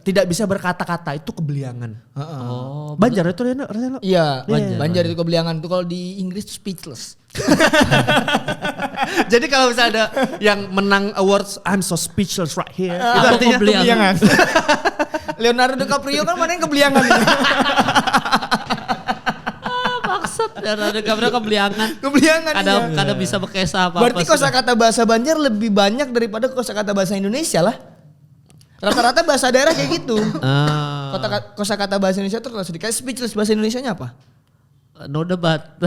S2: tidak bisa berkata-kata itu kebeliangan.
S3: Oh,
S2: Banjar itu dia rasanya.
S1: Iya,
S3: Banjar.
S1: Banjar itu kebeliangan tuh kalau di Inggris tuh speechless.
S2: Jadi kalau misalnya ada yang menang awards I'm so speechless right here. Itu
S3: Apa
S2: artinya
S3: kebeliangan?
S1: Leonardo DiCaprio kan mana yang kebeliangan.
S3: maksud dan ada kamera kebeliangan.
S1: Kebeliangan. iya.
S3: Kada bisa bekesa apa-apa.
S1: Berarti kosakata bahasa Banjar lebih banyak daripada kosakata bahasa Indonesia lah. Rata-rata bahasa daerah kayak gitu. Kosakata bahasa Indonesia tuh sedikit. Kayak speechless bahasa Indonesianya apa?
S3: No debat.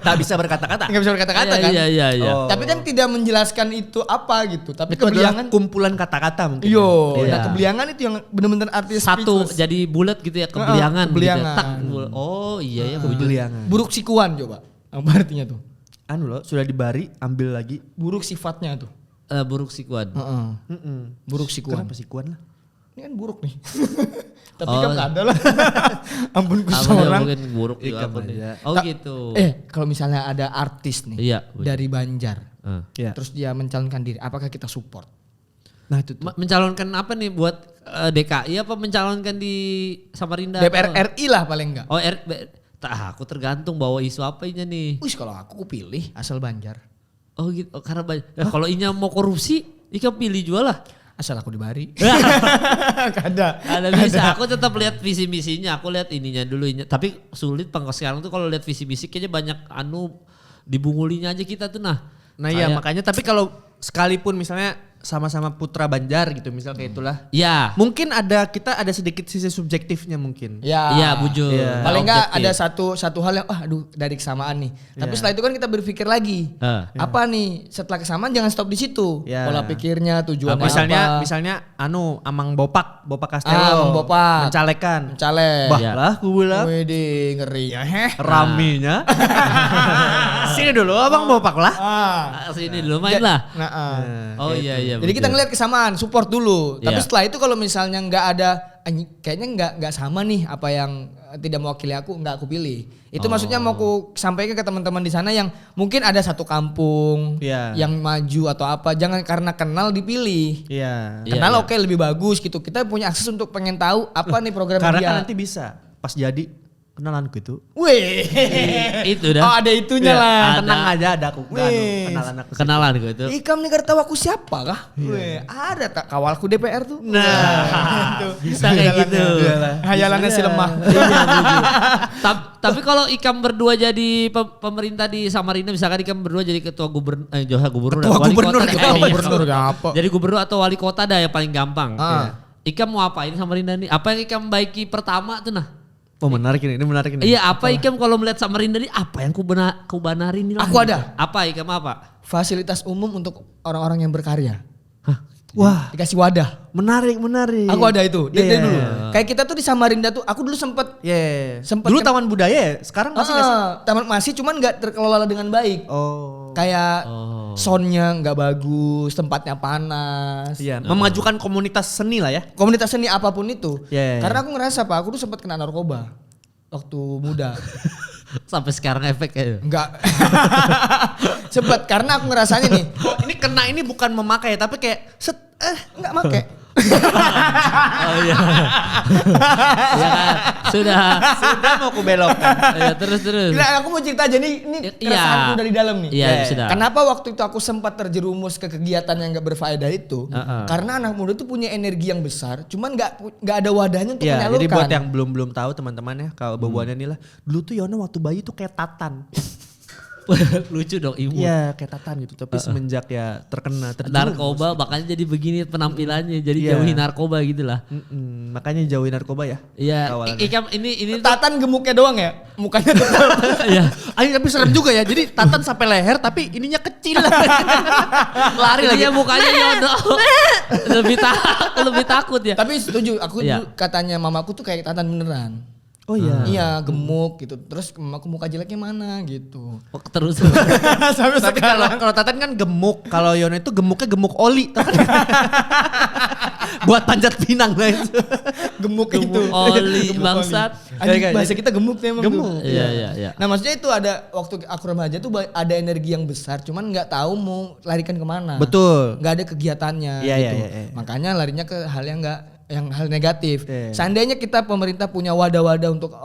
S2: tak bisa berkata-kata.
S1: Nggak bisa berkata-kata kan?
S3: Iya.
S2: Oh.
S1: Tapi kan tidak menjelaskan itu apa gitu. Tapi
S2: Itu adalah
S1: kebeliangan.
S2: kumpulan kata-kata mungkin.
S1: Yo,
S3: Iya.
S1: nah kebeliangan itu yang benar-benar arti
S3: Satu
S1: speechless.
S3: jadi bulat gitu ya, kebeliangan.
S1: kebeliangan.
S3: Gitu. Tak, oh iya ya,
S2: Kebeliangan.
S1: Buruk sikuan coba. Apa artinya tuh?
S2: Anu loh, sudah dibari, ambil lagi.
S1: Buruk sifatnya tuh.
S3: Buruk sikuan.
S1: Buruk sikuan.
S2: Kenapa sikuan lah?
S1: Ini kan buruk nih. Tapi
S3: Oh.
S1: kan gak ada lah. Ampun
S3: Apa dia
S1: seorang.
S3: mungkin buruk juga
S2: Ikam
S3: apa nih.
S2: aja.
S3: Oh
S1: Ta-
S3: gitu.
S1: Kalau misalnya ada artis nih
S3: Iya.
S1: dari Banjar.
S2: Iya.
S1: Terus dia mencalonkan diri, apakah kita support?
S2: Nah itu tuh.
S3: Mencalonkan apa nih buat DKI apa mencalonkan di Samarinda?
S1: DPR
S3: apa?
S1: RI lah paling enggak.
S3: Oh aku tergantung bawa isu apanya nih.
S1: Wih kalau aku pilih asal Banjar.
S3: Oh gitu. Oh, karena kalau Inya mau korupsi, Ika pilih juga lah.
S1: Asal aku dibari.
S3: Ada bisa. Aku tetap lihat visi misinya. Aku lihat ininya dulu. Tapi sulit pangkos sekarang tuh kalau lihat visi misi kayaknya banyak dibungulinya aja kita tuh nah.
S2: Nah iya makanya tapi kalau sekalipun misalnya sama-sama putra Banjar gitu misal kayak itulah.
S3: Iya.
S2: Mungkin kita ada sedikit sisi subjektifnya mungkin.
S3: Iya, bujur.
S1: Ya. Paling enggak ada satu hal yang dari kesamaan nih. Tapi setelah itu kan kita berpikir lagi. Apa nih setelah kesamaan jangan stop di situ. Pola pikirnya, tujuannya apa.
S2: Misalnya Amang Bopak Castello.
S1: Amang Bopak
S2: mencalekan.
S1: Bah
S2: lah gue bilang.
S1: Wede ngeri ya.
S2: Raminya. Sini dulu Abang Bopak lah.
S3: Sini dulu main lah. Oh
S2: gitu.
S3: iya.
S1: Jadi kita ngeliat kesamaan, support dulu. Tapi
S3: Iya.
S1: setelah itu kalau misalnya nggak ada, kayaknya nggak sama nih apa yang tidak mewakili aku, nggak aku pilih. Itu maksudnya mau aku sampaikan ke teman-teman di sana yang mungkin ada satu kampung yang maju atau apa. Jangan karena kenal dipilih.
S2: Iya.
S1: Kenal oke, lebih bagus gitu. Kita punya akses untuk pengen tahu apa nih program
S2: Karena
S1: dia.
S2: kan nanti bisa pas jadi kenalanku itu.
S1: Wih.
S3: Itu dah.
S1: Oh ada itunya lah.
S2: Tenang aja ada aku. Kenalan aku.
S3: Kenalan gue itu.
S1: Ikam nih tahu aku siapa kah? Wih, ada tak kawalku DPR tuh.
S2: Nah,
S3: Bisa kayak gitu.
S1: Hayalannya si lemah.
S3: Tapi kalau Ikam berdua jadi pemerintah di Samarinda, misalkan Ikam berdua jadi ketua gubernur, Jadi gubernur atau wali kota dah yang paling gampang. Ikam mau apain Samarinda nih? Apa yang Ikam baiki pertama tuh nah?
S2: Oh menarik ini menarik ini.
S3: Iya, apa Ikam kalau melihat Samarinda ini apa yang ku benarin nih?
S1: Aku ada.
S3: Apa Ikam apa?
S1: Fasilitas umum untuk orang-orang yang berkarya.
S2: Wah,
S1: dikasih wadah.
S2: Menarik.
S1: Aku ada itu. Dari dulu. Kayak kita tuh di Samarinda tuh, aku dulu sempet
S2: dulu Taman Budaya ya? Sekarang masih nggak sih?
S1: Taman masih, cuman nggak terkelola dengan baik. Kayak soundnya nggak bagus, tempatnya panas.
S2: Iya, memajukan komunitas seni lah ya.
S1: Komunitas seni apapun itu.
S2: Yeah.
S1: Karena aku ngerasa Pak, aku tuh sempat kena narkoba waktu muda.
S3: Sampai sekarang efeknya.
S1: Enggak. Sempat karena aku ngerasanya nih.
S2: Ini kena ini bukan memakai tapi kayak
S1: enggak make.
S3: Oh iya. Iya kan. Sudah
S2: mau ku belokkan.
S3: Ya, terus.
S1: Nah, aku mau cerita aja nih, ini keresahanku dari dalam nih.
S3: Iya, sudah.
S1: Kenapa waktu itu aku sempat terjerumus ke kegiatan yang gak berfaedah itu? Karena anak muda itu punya energi yang besar, cuman nggak ada wadahnya untuk menyalurkan.
S2: Jadi buat yang belum tahu teman-teman ya, kalau bawaannya nih lah. Dulu tuh Yono waktu bayi tuh kayak Tatan.
S3: Lucu dong, imut.
S2: Iya kayak Tatan gitu, tapi semenjak ya terkena
S3: narkoba makanya jadi begini penampilannya, jadi jauhi narkoba gitu lah.
S2: Makanya jauhi narkoba ya.
S3: Iya. Ikam ini
S1: Tatan gemuknya doang ya, mukanya tetap.
S3: Iya.
S2: Tapi serem juga ya. Jadi Tatan sampai leher tapi ininya kecil. Lari lagi
S3: mukanya Yono. lebih takut ya.
S1: Tapi setuju, aku katanya mamaku tuh kayak Tatan beneran.
S2: Oh iya.
S1: Iya gemuk gitu. Terus aku muka jeleknya mana gitu.
S3: Terus.
S1: Sampai
S2: tapi kalau Tatan kan gemuk. Kalau Yono itu gemuknya gemuk oli. Buat panjat pinang lah itu.
S1: Gemuk itu.
S3: Oli bangsat.
S1: Bahasa kita gemuk tuh emang.
S3: Gemuk. Iya.
S1: Nah maksudnya itu ada waktu aku remaja tuh ada energi yang besar. Cuman nggak tahu mau larikan kemana.
S2: Betul.
S1: Nggak ada kegiatannya gitu. Makanya larinya ke hal yang hal negatif. Seandainya kita pemerintah punya wadah-wadah untuk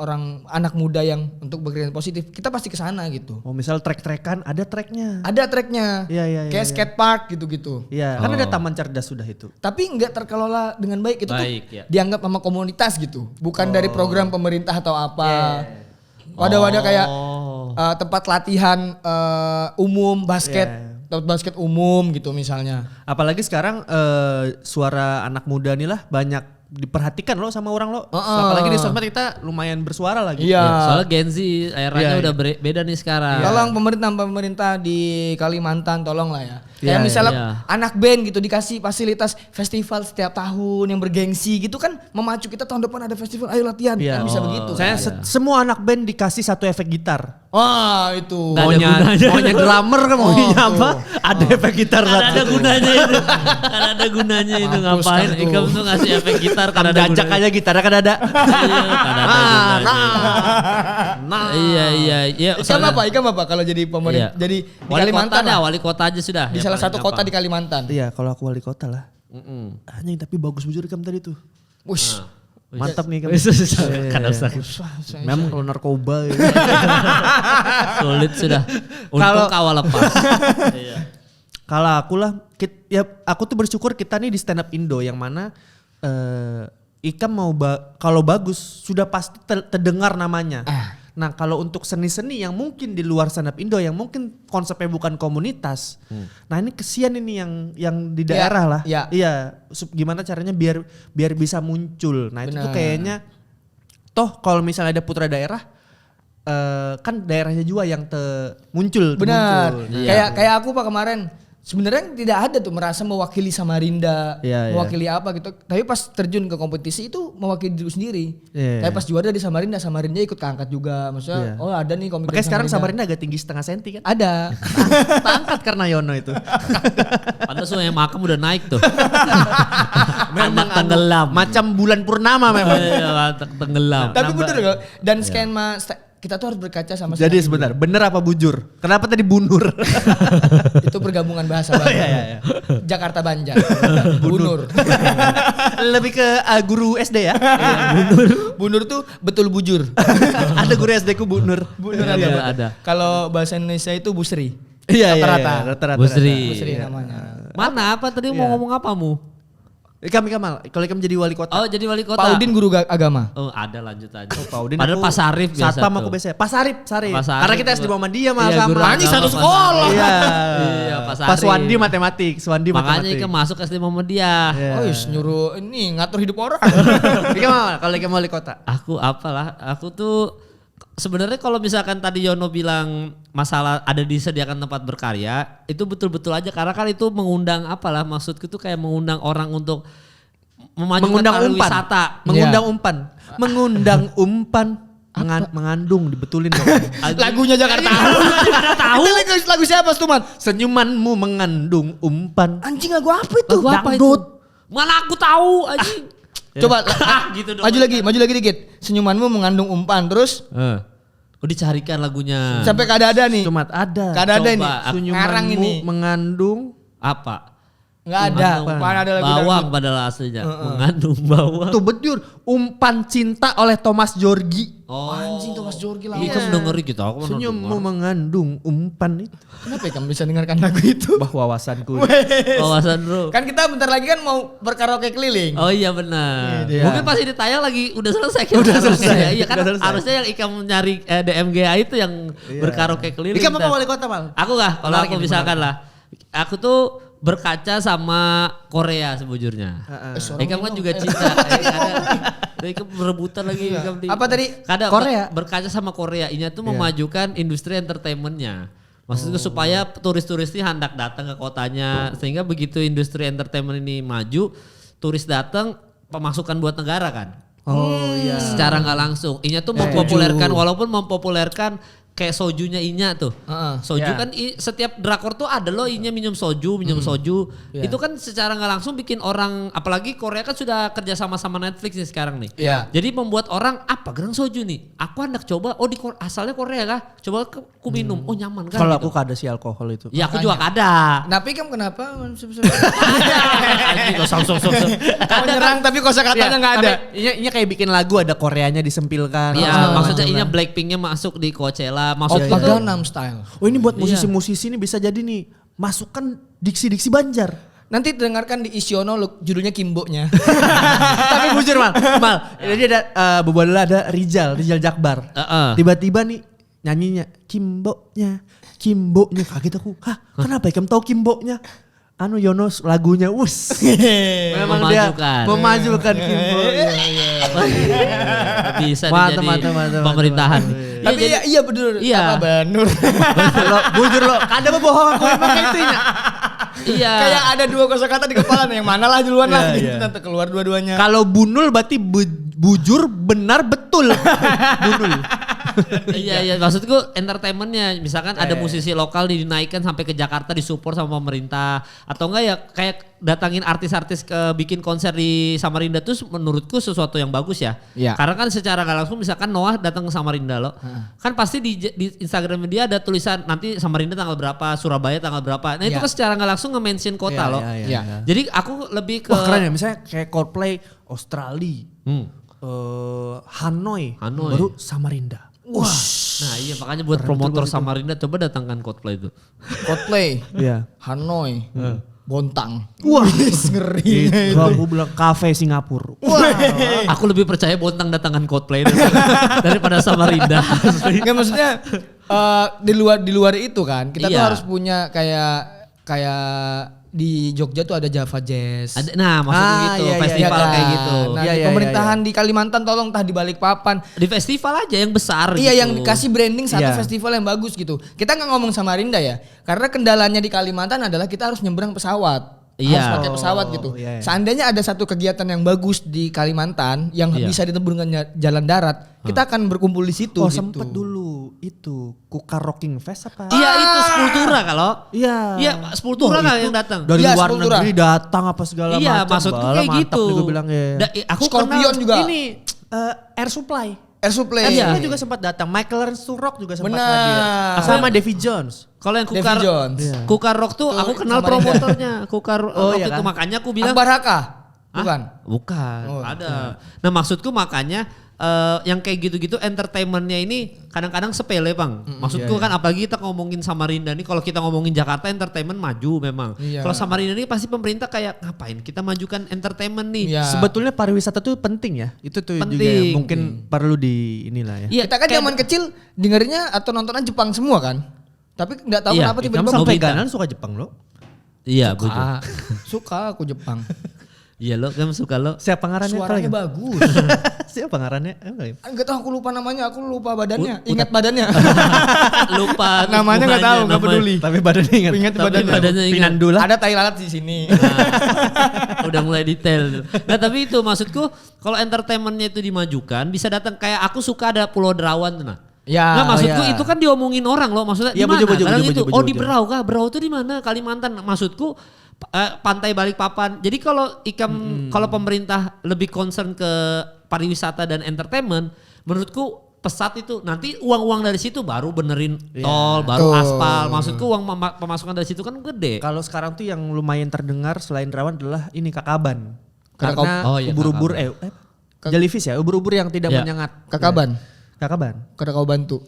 S1: anak muda yang untuk berkreasi positif, kita pasti ke sana gitu.
S2: Oh, misal trek-trekan ada treknya.
S1: Ada treknya.
S2: Iya.
S1: Kayak skate park gitu-gitu.
S2: Iya, kan ada taman cerdas sudah itu.
S1: Tapi nggak terkelola dengan baik, itu tuh dianggap sama komunitas gitu, bukan dari program pemerintah atau apa. Wadah-wadah kayak tempat latihan umum basket. Tempat basket umum gitu misalnya.
S2: Apalagi sekarang suara anak muda nih lah banyak diperhatikan loh sama orang lo. Apalagi di sosmed kita lumayan bersuara lagi.
S1: Iya.
S3: Soalnya Gen Z eranya udah beda nih sekarang.
S1: Tolong pemerintah di Kalimantan tolong lah ya. Kayak misalnya anak band gitu dikasih fasilitas festival setiap tahun yang bergengsi gitu kan, memacu kita tahun depan ada festival, ayo latihan. Kan bisa begitu.
S2: Saya semua anak band dikasih satu efek gitar.
S1: Wah itu.
S2: Maunya drummer kan maunya apa? Ada efek gitar satu.
S3: Ada gunanya itu. Ada gunanya itu, ngapain Ikam tuh ngasih efek gitar
S2: karena ada ajak aja gitarnya kan ada.
S3: Iya.
S1: Ikam apa kalau jadi pemerintah? Jadi di Kalimantan lah.
S3: Wali kota aja sudah.
S1: Di salah satu kota di Kalimantan.
S2: Iya, kalau aku wali kota lah. Anjing tapi bagus bujur Ikam tadi tuh.
S1: Wush.
S2: Mantap nih Ikam.
S3: Kadang
S2: memang kalau narkoba.
S3: Sulit sudah. Untung kawal lepas.
S2: Kalau aku lah, aku tuh bersyukur kita nih di Stand Up Indo yang mana Ikam mau kalau bagus sudah pasti terdengar namanya. Nah kalau untuk seni-seni yang mungkin di luar stand up Indo yang mungkin konsepnya bukan komunitas, nah ini kesian ini yang di daerah lah. Iya, gimana caranya biar bisa muncul. Nah itu tuh kayaknya, toh kalau misalnya ada putra daerah, kan daerahnya juga yang muncul.
S1: Benar. Kayak aku Pak kemarin. Sebenarnya tidak ada tuh merasa mewakili Samarinda, mewakili apa gitu. Tapi pas terjun ke kompetisi itu mewakili diri sendiri. Tapi pas juara di Samarinda ikut keangkat juga. Maksudnya ada nih komik.
S2: Makanya sekarang Samarinda agak tinggi 0,5 senti kan?
S1: Ada.
S2: Angkat karena Yono itu.
S3: Padahal Sungai Makam udah naik tuh. Memang tenggelam.
S2: Macam bulan purnama memang.
S3: Tenggelam.
S1: Tapi bener kok. Dan skema kita tuh harus berkaca sama.
S2: Jadi sebentar, bener apa bujur? Kenapa tadi bunur?
S1: Itu pergabungan bahasa baru. Jakarta Banjar. Bunur.
S2: Lebih ke guru SD ya?
S1: Bunur tuh betul bujur.
S2: Ada guru SD ku bunur.
S1: Bunur ada. Kalau bahasa Indonesia itu busri.
S2: Iya,
S1: rata-rata.
S3: Busri
S1: namanya.
S3: Mana apa tadi mau ngomong apa mu?
S2: Ikam kalau Ikam jadi wali kota.
S3: Oh jadi wali kota.
S1: Pak Udin guru agama.
S3: Oh ada lanjut aja.
S2: Pak Udin
S3: padahal Pak Sarif biasa
S2: Satpam
S3: tuh.
S2: aku biasa. Pak Sarif.
S3: Pak Sarif
S2: Karena kita SD Muhammadiyah mah sama.
S1: Anjing satu sekolah.
S3: Iya Pak Sarif.
S2: Pas Swandi matematik.
S3: Makanya Ikam masuk SD Muhammadiyah.
S1: Oh nyuruh ini ngatur hidup orang.
S2: Ikam kalau Ikam wali kota.
S3: Aku tuh sebenarnya kalau misalkan tadi Yono bilang masalah ada disediakan tempat berkarya, itu betul-betul aja karena kan itu mengundang maksudku tuh kayak mengundang orang untuk memajukan pariwisata.
S2: Mengundang umpan. Mengandung dibetulin dong.
S1: Lagunya Jakarta.
S3: Tahu.
S1: Itu lagu siapa Stuman?
S2: Senyumanmu mengandung umpan.
S1: Anjing lagu apa itu?
S3: Dangdut. Mana aku tahu anjing.
S1: Coba
S3: gitu dong.
S1: maju lagi dikit. Senyumanmu mengandung umpan terus.
S3: Dicarikan lagunya.
S1: Sampai kada-ada nih.
S2: Cuma ada.
S1: Kada-ada ini.
S2: Senyumanmu
S1: ini
S2: mengandung
S3: apa?
S1: Enggak ada. Umpan ada lagu
S3: bawang padahal aslinya. Mengandung bawang.
S2: Tuh betul. Umpan cinta oleh Thomas Jorgi.
S3: Oh,
S1: anjing Thomas Jorgi lah.
S3: Itu mendengar gitu. Aku
S2: Senyummu mengandung umpan itu.
S1: Kenapa ya kamu bisa dengarkan lagu itu?
S2: Wawasanku.
S3: Wawasan bro.
S1: Kan kita bentar lagi kan mau berkaraoke keliling.
S3: Oh iya benar. Mungkin pasti ditayang lagi udah selesai.
S2: Udah selesai.
S3: Iya kan harusnya yang Ikam nyari DMGA itu yang berkaraoke keliling.
S2: Ikam apa wali kota Mal?
S3: Aku kah? Kalau aku misalkan lah. Aku tuh berkaca sama Korea sebujurnya. Ikam kan juga cinta. Ikam berebutan lagi.
S1: Apa tadi?
S2: Korea.
S3: Berkaca sama Korea. Ini tuh memajukan industri entertainmentnya. Maksudnya supaya turis-turis ini hendak datang ke kotanya. Sehingga begitu industri entertainment ini maju, turis datang pemasukan buat negara kan.
S2: Oh iya.
S3: Secara nggak langsung. Inya tuh mempopulerkan walaupun mempopulerkan kayak sojunya Inya tuh. Soju kan setiap drakor tuh ada loh Inya minum soju. Itu kan secara nggak langsung bikin orang, apalagi Korea kan sudah kerja sama Netflix nih sekarang nih. Jadi membuat orang apa gerang soju nih. Aku hendak coba, asalnya Korea kah? Coba aku minum, oh nyaman kan.
S2: Kalau
S3: gitu.
S2: aku kada si alkohol itu.
S3: Ya aku juga kada.
S1: Tapi kamu kenapa?
S3: Ada
S1: nyerang tapi kosakatanya nggak ada.
S2: Ini kayak bikin lagu ada Koreanya disempilkan.
S3: Iya, maksudnya Inya Blackpinknya masuk di Coachella.
S1: Oppa Gangnam Style.
S2: Oh ini buat musisi-musisi ini bisa jadi nih. Masukkan diksi-diksi Banjar.
S1: Nanti dengarkan di Isiono judulnya Kimbo-nya.
S2: Tapi bujur Mal. Jadi ada Bobola ada Rizal Jakbar. Tiba-tiba nih nyanyinya Kimbo-nya. Kaget aku. Hah, kenapa Ikam tahu Kimbo-nya? Yonos lagunya memang memajukan Kimbo.
S3: Bisa jadi pemerintahan.
S1: Tapi iya bener.
S3: Iya.
S1: Apa Benur?
S2: Bujur lo, kada bohong aku emang kayak itu ya.
S3: Iya.
S1: Kayak ada dua kosakata di kepala nih, yang mana lah duluan lah. Nanti keluar dua-duanya.
S2: Kalau bunul berarti bujur benar betul. Bunul.
S3: Iya, maksudku entertainmentnya, misalkan ada musisi lokal dinaikkan sampai ke Jakarta disupport sama pemerintah, atau enggak ya kayak datangin artis-artis ke bikin konser di Samarinda tuh menurutku sesuatu yang bagus ya. Karena kan secara gak langsung misalkan Noah datang ke Samarinda loh, kan pasti di Instagram dia ada tulisan nanti Samarinda tanggal berapa, Surabaya tanggal berapa. Nah itu kan secara gak langsung nge-mention kota loh. Jadi aku lebih ke
S2: keren ya, misalnya kayak Coldplay Australia, Hanoi, baru Samarinda.
S1: Wah.
S3: Nah iya makanya buat promotor Samarinda coba datangkan Coldplay itu.
S1: Coldplay, Hanoi, Bontang.
S2: Wah,
S1: ngeri.
S2: Itu aku bilang kafe Singapura.
S1: Wah.
S3: Aku lebih percaya Bontang datangan Coldplay daripada Samarinda.
S1: Enggak maksudnya di luar itu kan kita tuh harus punya kayak di Jogja tuh ada Java Jazz.
S3: Nah, maksudnya gitu, festival kayak gitu.
S1: Nah, di pemerintahan di Kalimantan tolong di Balikpapan.
S3: Di festival aja yang besar
S1: Iya,
S3: gitu.
S1: yang dikasih branding satu festival yang bagus gitu. Kita nggak ngomong Samarinda ya. Karena kendalanya di Kalimantan adalah kita harus nyebrang pesawat.
S3: Iya.
S1: Harus pakai pesawat gitu. Seandainya ada satu kegiatan yang bagus di Kalimantan yang bisa ditembus dengan jalan darat, kita akan berkumpul di situ.
S2: Oh,
S1: gitu.
S2: sempet dulu itu Kukar Rocking Fest apa?
S3: Iya, itu Sepultura kalau.
S2: Iya.
S3: Iya, Sepultura kan yang datang.
S2: Dari
S1: Iya,
S2: luar
S1: Sepultura.
S2: negeri datang apa segala macam.
S3: Iya, maksudku kayak gitu.
S2: Gue bilang ya.
S3: Aku
S1: Scorpion
S3: kenal
S1: juga.
S2: Ini Air Supply.
S1: Air Supply.
S2: Air Supply juga sempat datang. Michael Surrock juga sempat
S1: Benar.
S2: hadir. Sama Davy Jones.
S3: Kalau yang
S1: Davy Jones.
S3: Kukar Rock tuh aku kenal
S1: Samarinda.
S3: promotornya. Kukar Rock
S2: iya
S3: itu
S2: kan?
S3: makanya aku bilang
S1: Akbar Haka. Bukan.
S3: Bukan,
S1: Oh,
S3: ada. Nah maksudku makanya yang kayak gitu-gitu entertainmentnya ini kadang-kadang sepele bang. Maksudku kan apalagi kita ngomongin Samarinda nih, kalau kita ngomongin Jakarta entertainment maju memang.
S1: Iya.
S3: Kalau Samarinda ini pasti pemerintah kayak ngapain kita majukan entertainment nih.
S1: Iya.
S2: Sebetulnya pariwisata tuh penting ya. Itu tuh juga
S3: Penting.
S2: mungkin perlu di inilah ya.
S3: Iya,
S1: Kita kan
S3: kayak-
S1: zaman kecil dengerinnya atau nontonan Jepang semua kan. Tapi nggak tahu
S3: Iya,
S1: kenapa
S2: Kamu
S1: tiba-tiba
S2: sampai
S3: Nobita.
S2: ganan suka Jepang lo?
S3: Iya betul.
S1: suka aku Jepang.
S3: Iya lo kamu suka lo.
S2: Siapa ngarannya?
S1: Suaranya bagus.
S2: Siapa ngarannya?
S1: Enggak tahu aku lupa namanya, aku lupa badannya. Ingat badannya.
S3: Lupa
S1: Namanya nggak tahu, nggak peduli.
S2: Tapi badannya ingat.
S1: Ingat
S3: Tapi
S1: badannya.
S3: badannya ingat.
S2: Pinandula.
S1: Ada tai lalat di sini.
S3: Udah mulai detail. Nah tapi itu maksudku kalau entertainmentnya itu dimajukan bisa datang kayak aku suka ada Pulau Derawan tuh nah.
S1: Ya,
S3: Nggak, maksudku
S1: iya.
S3: itu kan diomongin orang loh, maksudnya di
S2: Iya,
S3: mana?
S2: buju,
S3: Kadang
S2: buju,
S3: itu,
S2: buju,
S3: oh di
S2: buju.
S3: Berau kah? Berau itu di mana? Kalimantan. Maksudku pantai Balikpapan. Jadi kalau kalau pemerintah lebih concern ke pariwisata dan entertainment, menurutku pesat itu nanti uang-uang dari situ baru benerin tol, baru
S1: Tuh.
S3: aspal. Maksudku uang pemasukan dari situ kan gede.
S2: Kalau sekarang tuh yang lumayan terdengar selain Rawan adalah ini Kakaban.
S1: Kakak-
S2: Karena
S3: oh iya,
S2: ubur-ubur jellyfish ya, ubur-ubur yang tidak
S3: Ya.
S2: menyengat.
S1: Kakaban.
S2: Kakaban.
S1: Karena kau bantu.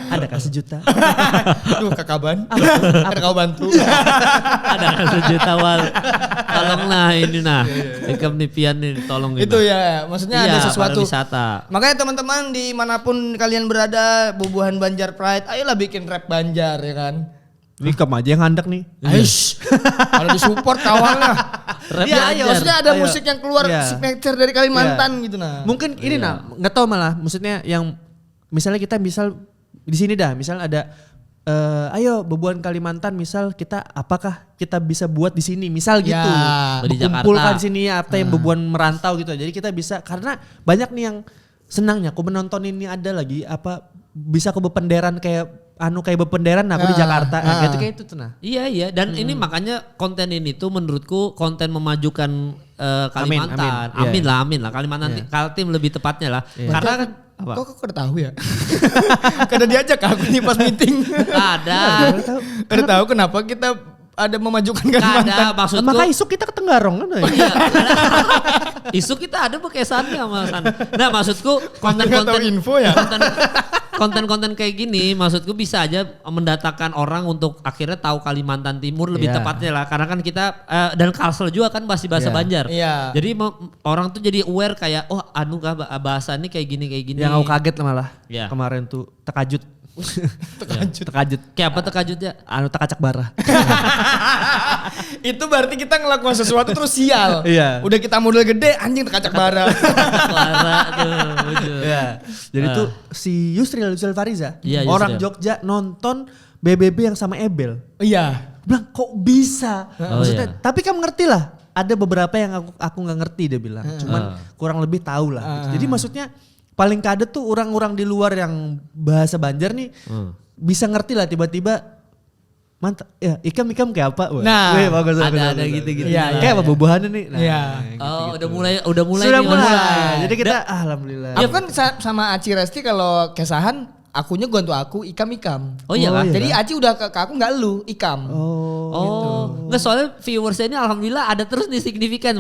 S2: Ada kan sejuta.
S1: Duh, Kakaban. Karena kau bantu.
S3: Ada kan sejuta wal. Tolonglah ini nah. Ikam nipian nih tolong ini.
S1: Itu ya, maksudnya ada sesuatu.
S3: Pariwisata.
S1: Makanya teman-teman dimanapun kalian berada, Bubuhan Banjar Pride, ayolah bikin rap Banjar ya kan.
S2: Wikam aja yang handak nih.
S1: Aish, kalau disupport kawan lah.
S3: Rap
S1: Ya,
S3: Banjar.
S1: maksudnya ada
S2: Ayo.
S1: musik yang keluar
S2: Iya.
S1: signature dari Kalimantan gitu nah.
S2: Mungkin ini nggak tahu malah maksudnya yang misalnya kita misal di sini dah, misal ada ayo Bebuan Kalimantan misal kita apakah kita bisa buat di sini misal gitu.
S3: Di Jakarta.
S2: Kumpulkan di sini ya apa yang Bebuan merantau gitu. Jadi kita bisa karena banyak nih yang senangnya aku menonton ini ada lagi apa bisa ke bependeran kayak kayak bependeran aku di Jakarta gitu kayak itu tuh nah.
S3: Iya dan ini makanya konten ini tuh menurutku konten memajukan Kalimantan.
S2: amin.
S3: Amin lah Kalimantan Kaltim lebih tepatnya lah. Karena kan apa?
S1: Kok udah tahu ya? Karena diajak aku nih pas meeting.
S3: Ada.
S1: Udah tahu kenapa kita ada memajukan
S3: Ada
S1: Kalimantan.
S3: maksudku.
S2: Maka isuk kita ke Tenggarong kan.
S3: Iya. Isu kita ada bekesannya sama sana. Nah maksudku
S1: Nggak tahu
S3: konten-konten
S1: info ya.
S3: konten-konten kayak gini maksudku bisa aja mendatangkan orang untuk akhirnya tahu Kalimantan Timur lebih
S2: Iya.
S3: tepatnya lah karena kan kita dan Kalsel juga kan masih bahasa
S2: Iya.
S3: Banjar.
S1: Iya.
S3: Jadi orang tuh jadi aware kayak oh anu kah bahasa ini kayak gini.
S2: Yang aku kaget malah
S3: Iya.
S2: kemarin tuh tekajut. tekajut.
S3: Kayak apa tekajutnya?
S2: Anu tekacak bara.
S1: Itu berarti kita ngelakukan sesuatu terus sial.
S2: Iya.
S1: Udah kita model gede anjing tekacak bara.
S3: Suara tuh. betul.
S2: Iya. Jadi tuh si Yusril Fariza,
S3: Iya, Yusril.
S2: orang Jogja nonton BBB yang sama Ebel.
S1: Iya.
S2: Bilang kok bisa?
S3: Oh,
S2: Maksudnya,
S3: iya.
S2: tapi kamu ngerti lah. Ada beberapa yang aku nggak ngerti dia bilang. Cuman kurang lebih tahu lah. gitu. Jadi maksudnya paling kadet tuh orang-orang di luar yang bahasa Banjar nih bisa ngerti lah tiba-tiba mantap ya ikam kayak apa? Wah.
S1: Nah,
S2: Wih, bagus,
S3: ada
S2: bagus.
S3: gitu-gitu.
S1: Iya,
S2: Kayak apa bubuhannya nih? Nah,
S1: Iya.
S3: Oh udah mulai
S2: Sudah
S3: nih,
S2: mulai. Jadi kita alhamdulillah.
S1: Aku kan sama Aci Resti kalau kesahan akunya gua untuk aku ikam.
S3: Oh iya
S2: Oh,
S3: kan?
S2: iya.
S1: Jadi Aci udah ke aku nggak lu ikam.
S2: Oh.
S3: Oh Nggak, soalnya viewersnya ini alhamdulillah ada terus nih signifikan.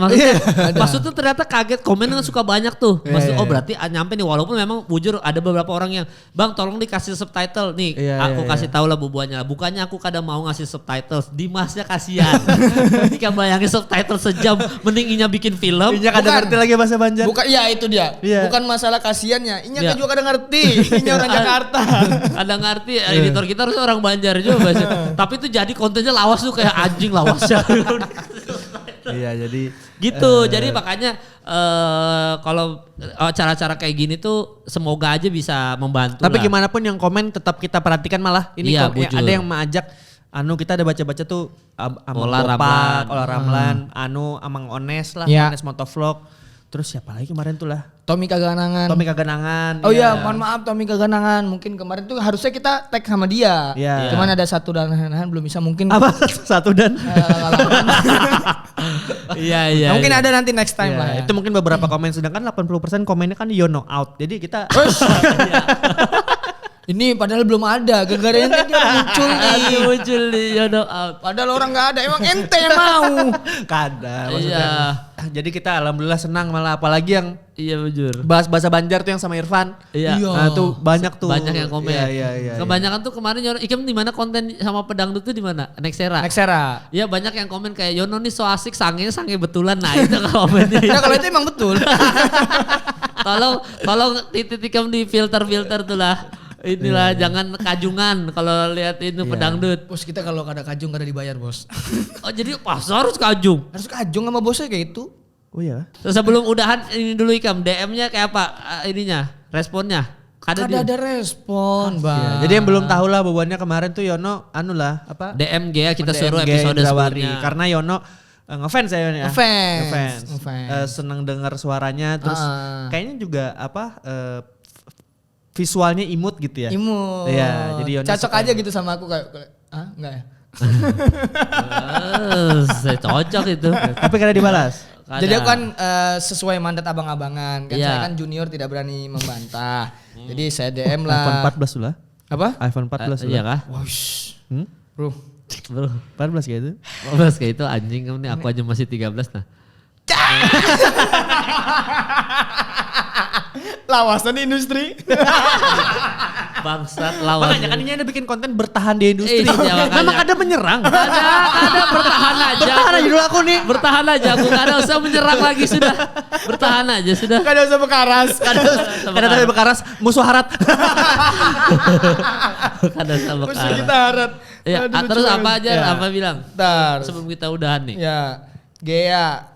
S3: Maksudnya ternyata kaget, komen suka banyak tuh. Maksudnya berarti nyampe nih, walaupun memang bujur ada beberapa orang yang, bang tolong dikasih subtitle nih. Aku kasih tahu lah bubuannya. Bukannya aku kadang mau ngasih subtitles, Dimasnya kasihan. Jika bayangin subtitle sejam, mending Inya bikin film.
S2: Inya kadang ngerti lagi bahasa Banjar.
S1: Bukan, ya itu dia. Bukan masalah kasihannya. Inya kan juga kadang ngerti. Inya orang Jakarta.
S3: Kadang ngerti, editor kita harusnya orang Banjar juga. Tapi itu jadi kontennya lawas tuh kayak anjing lawasnya.
S2: Iya, jadi
S3: gitu. Jadi makanya kalau cara-cara kayak gini tuh semoga aja bisa membantu.
S2: Tapi
S3: lah.
S2: gimana pun yang komen tetap kita perhatikan, malah ini
S3: Iya,
S2: ada yang mengajak kita ada baca-baca tuh Amang
S3: Olah
S2: Bopak,
S3: Ramlan.
S2: Olah Ramlan, Amang Ones lah, Ones Motovlog. Terus siapa lagi kemarin tuh lah?
S1: Tommy Kaganangan.
S2: Oh
S1: iya, mohon maaf Tommy Kaganangan. Mungkin kemarin tuh harusnya kita tag sama dia.
S2: Iya.
S1: Cuman ada satu dan lain-lain belum bisa mungkin.
S2: Apa? Satu dan?
S3: Iya.
S1: Mungkin ada nanti next time lah.
S2: Itu mungkin beberapa komen, sedangkan 80% komennya kan Yono out. Jadi kita
S1: Ini padahal belum ada, gara-gara ente dia muncul nih.
S3: Muncul nih, Yono out.
S1: Padahal orang nggak ada, emang ente yang mau.
S2: kada maksudnya.
S3: Iya.
S2: Jadi kita alhamdulillah senang, malah apalagi yang
S3: Iya bujur.
S2: bahas bahasa Banjar tuh yang sama Irfan.
S3: Iya.
S2: Nah, tuh banyak tuh.
S3: Banyak yang komen.
S2: Iya.
S3: Kebanyakan tuh kemarin Yono, Ikem di mana konten sama pedangdut tuh di mana? Nexera.
S1: Nexera.
S3: Iya, banyak yang komen kayak Yono nih so asik, sange betulan. Nah itu komennya.
S1: Nah kalau itu emang betul.
S3: tolong titik Ikem di filter tuh lah. Inilah jangan kajungan kalau lihat itu pedangdut.
S1: Bos kita kalau ada kajung gak ada dibayar bos.
S3: Oh jadi pasar harus kajung.
S1: Harus kajung sama bosnya kayak itu.
S2: Oh iya.
S3: Terus sebelum udahan ini dulu Ikam, DM-nya kayak apa ininya, responnya?
S1: Kada ada respon, Bang.
S2: Ya, jadi yang belum tahu lah bebannya kemarin tuh Yono apa?
S3: DMG ya kita suruh
S2: DMG
S3: episode
S2: Indrawari.
S3: sebelumnya.
S2: Karena Yono ngefans ya Yono ya.
S1: Ngefans.
S2: Seneng denger suaranya, terus kayaknya juga visualnya imut gitu ya.
S1: Imut.
S2: Iya, jadi Yono
S1: cocok aja gitu sama aku kayak enggak ya?
S3: Saya cocok itu.
S2: Tapi kada dibalas.
S1: Jadi aku kan sesuai mandat abang-abangan kan,
S3: Iya.
S1: saya kan junior tidak berani membantah. Jadi saya DM
S2: iPhone
S1: lah.
S2: 14 lah.
S1: Apa?
S2: iPhone 14
S3: Iya kah?
S1: Wush.
S2: Hmm?
S1: Bro.
S3: Bro,
S2: 14 kayak itu.
S3: 15 kayak itu anjing kamu nih, aku aja masih 13 nah.
S1: Lawasan industri.
S3: Bangsat lawan.
S2: Makanya kan ini ada bikin konten bertahan di industri.
S3: Iya, makanya.
S2: Memang ada menyerang.
S3: Ada bertahan aja.
S2: Bertahan aja dulu aku nih.
S3: Bertahan aja, aku gak ada usah menyerang lagi sudah. Bertahan aja sudah.
S1: Gak ada usah bekaras.
S2: Ada tapi bekaras musuh harat.
S3: Kada usah
S1: Musuh
S3: bekaras.
S1: kita harat.
S3: Ya,
S1: Aduh,
S3: terus
S1: lucu
S3: apa
S1: banget.
S3: aja?
S1: Ya.
S3: Apa bilang?
S1: Ntar.
S3: Sebelum kita udahan nih.
S1: Ya. Gea.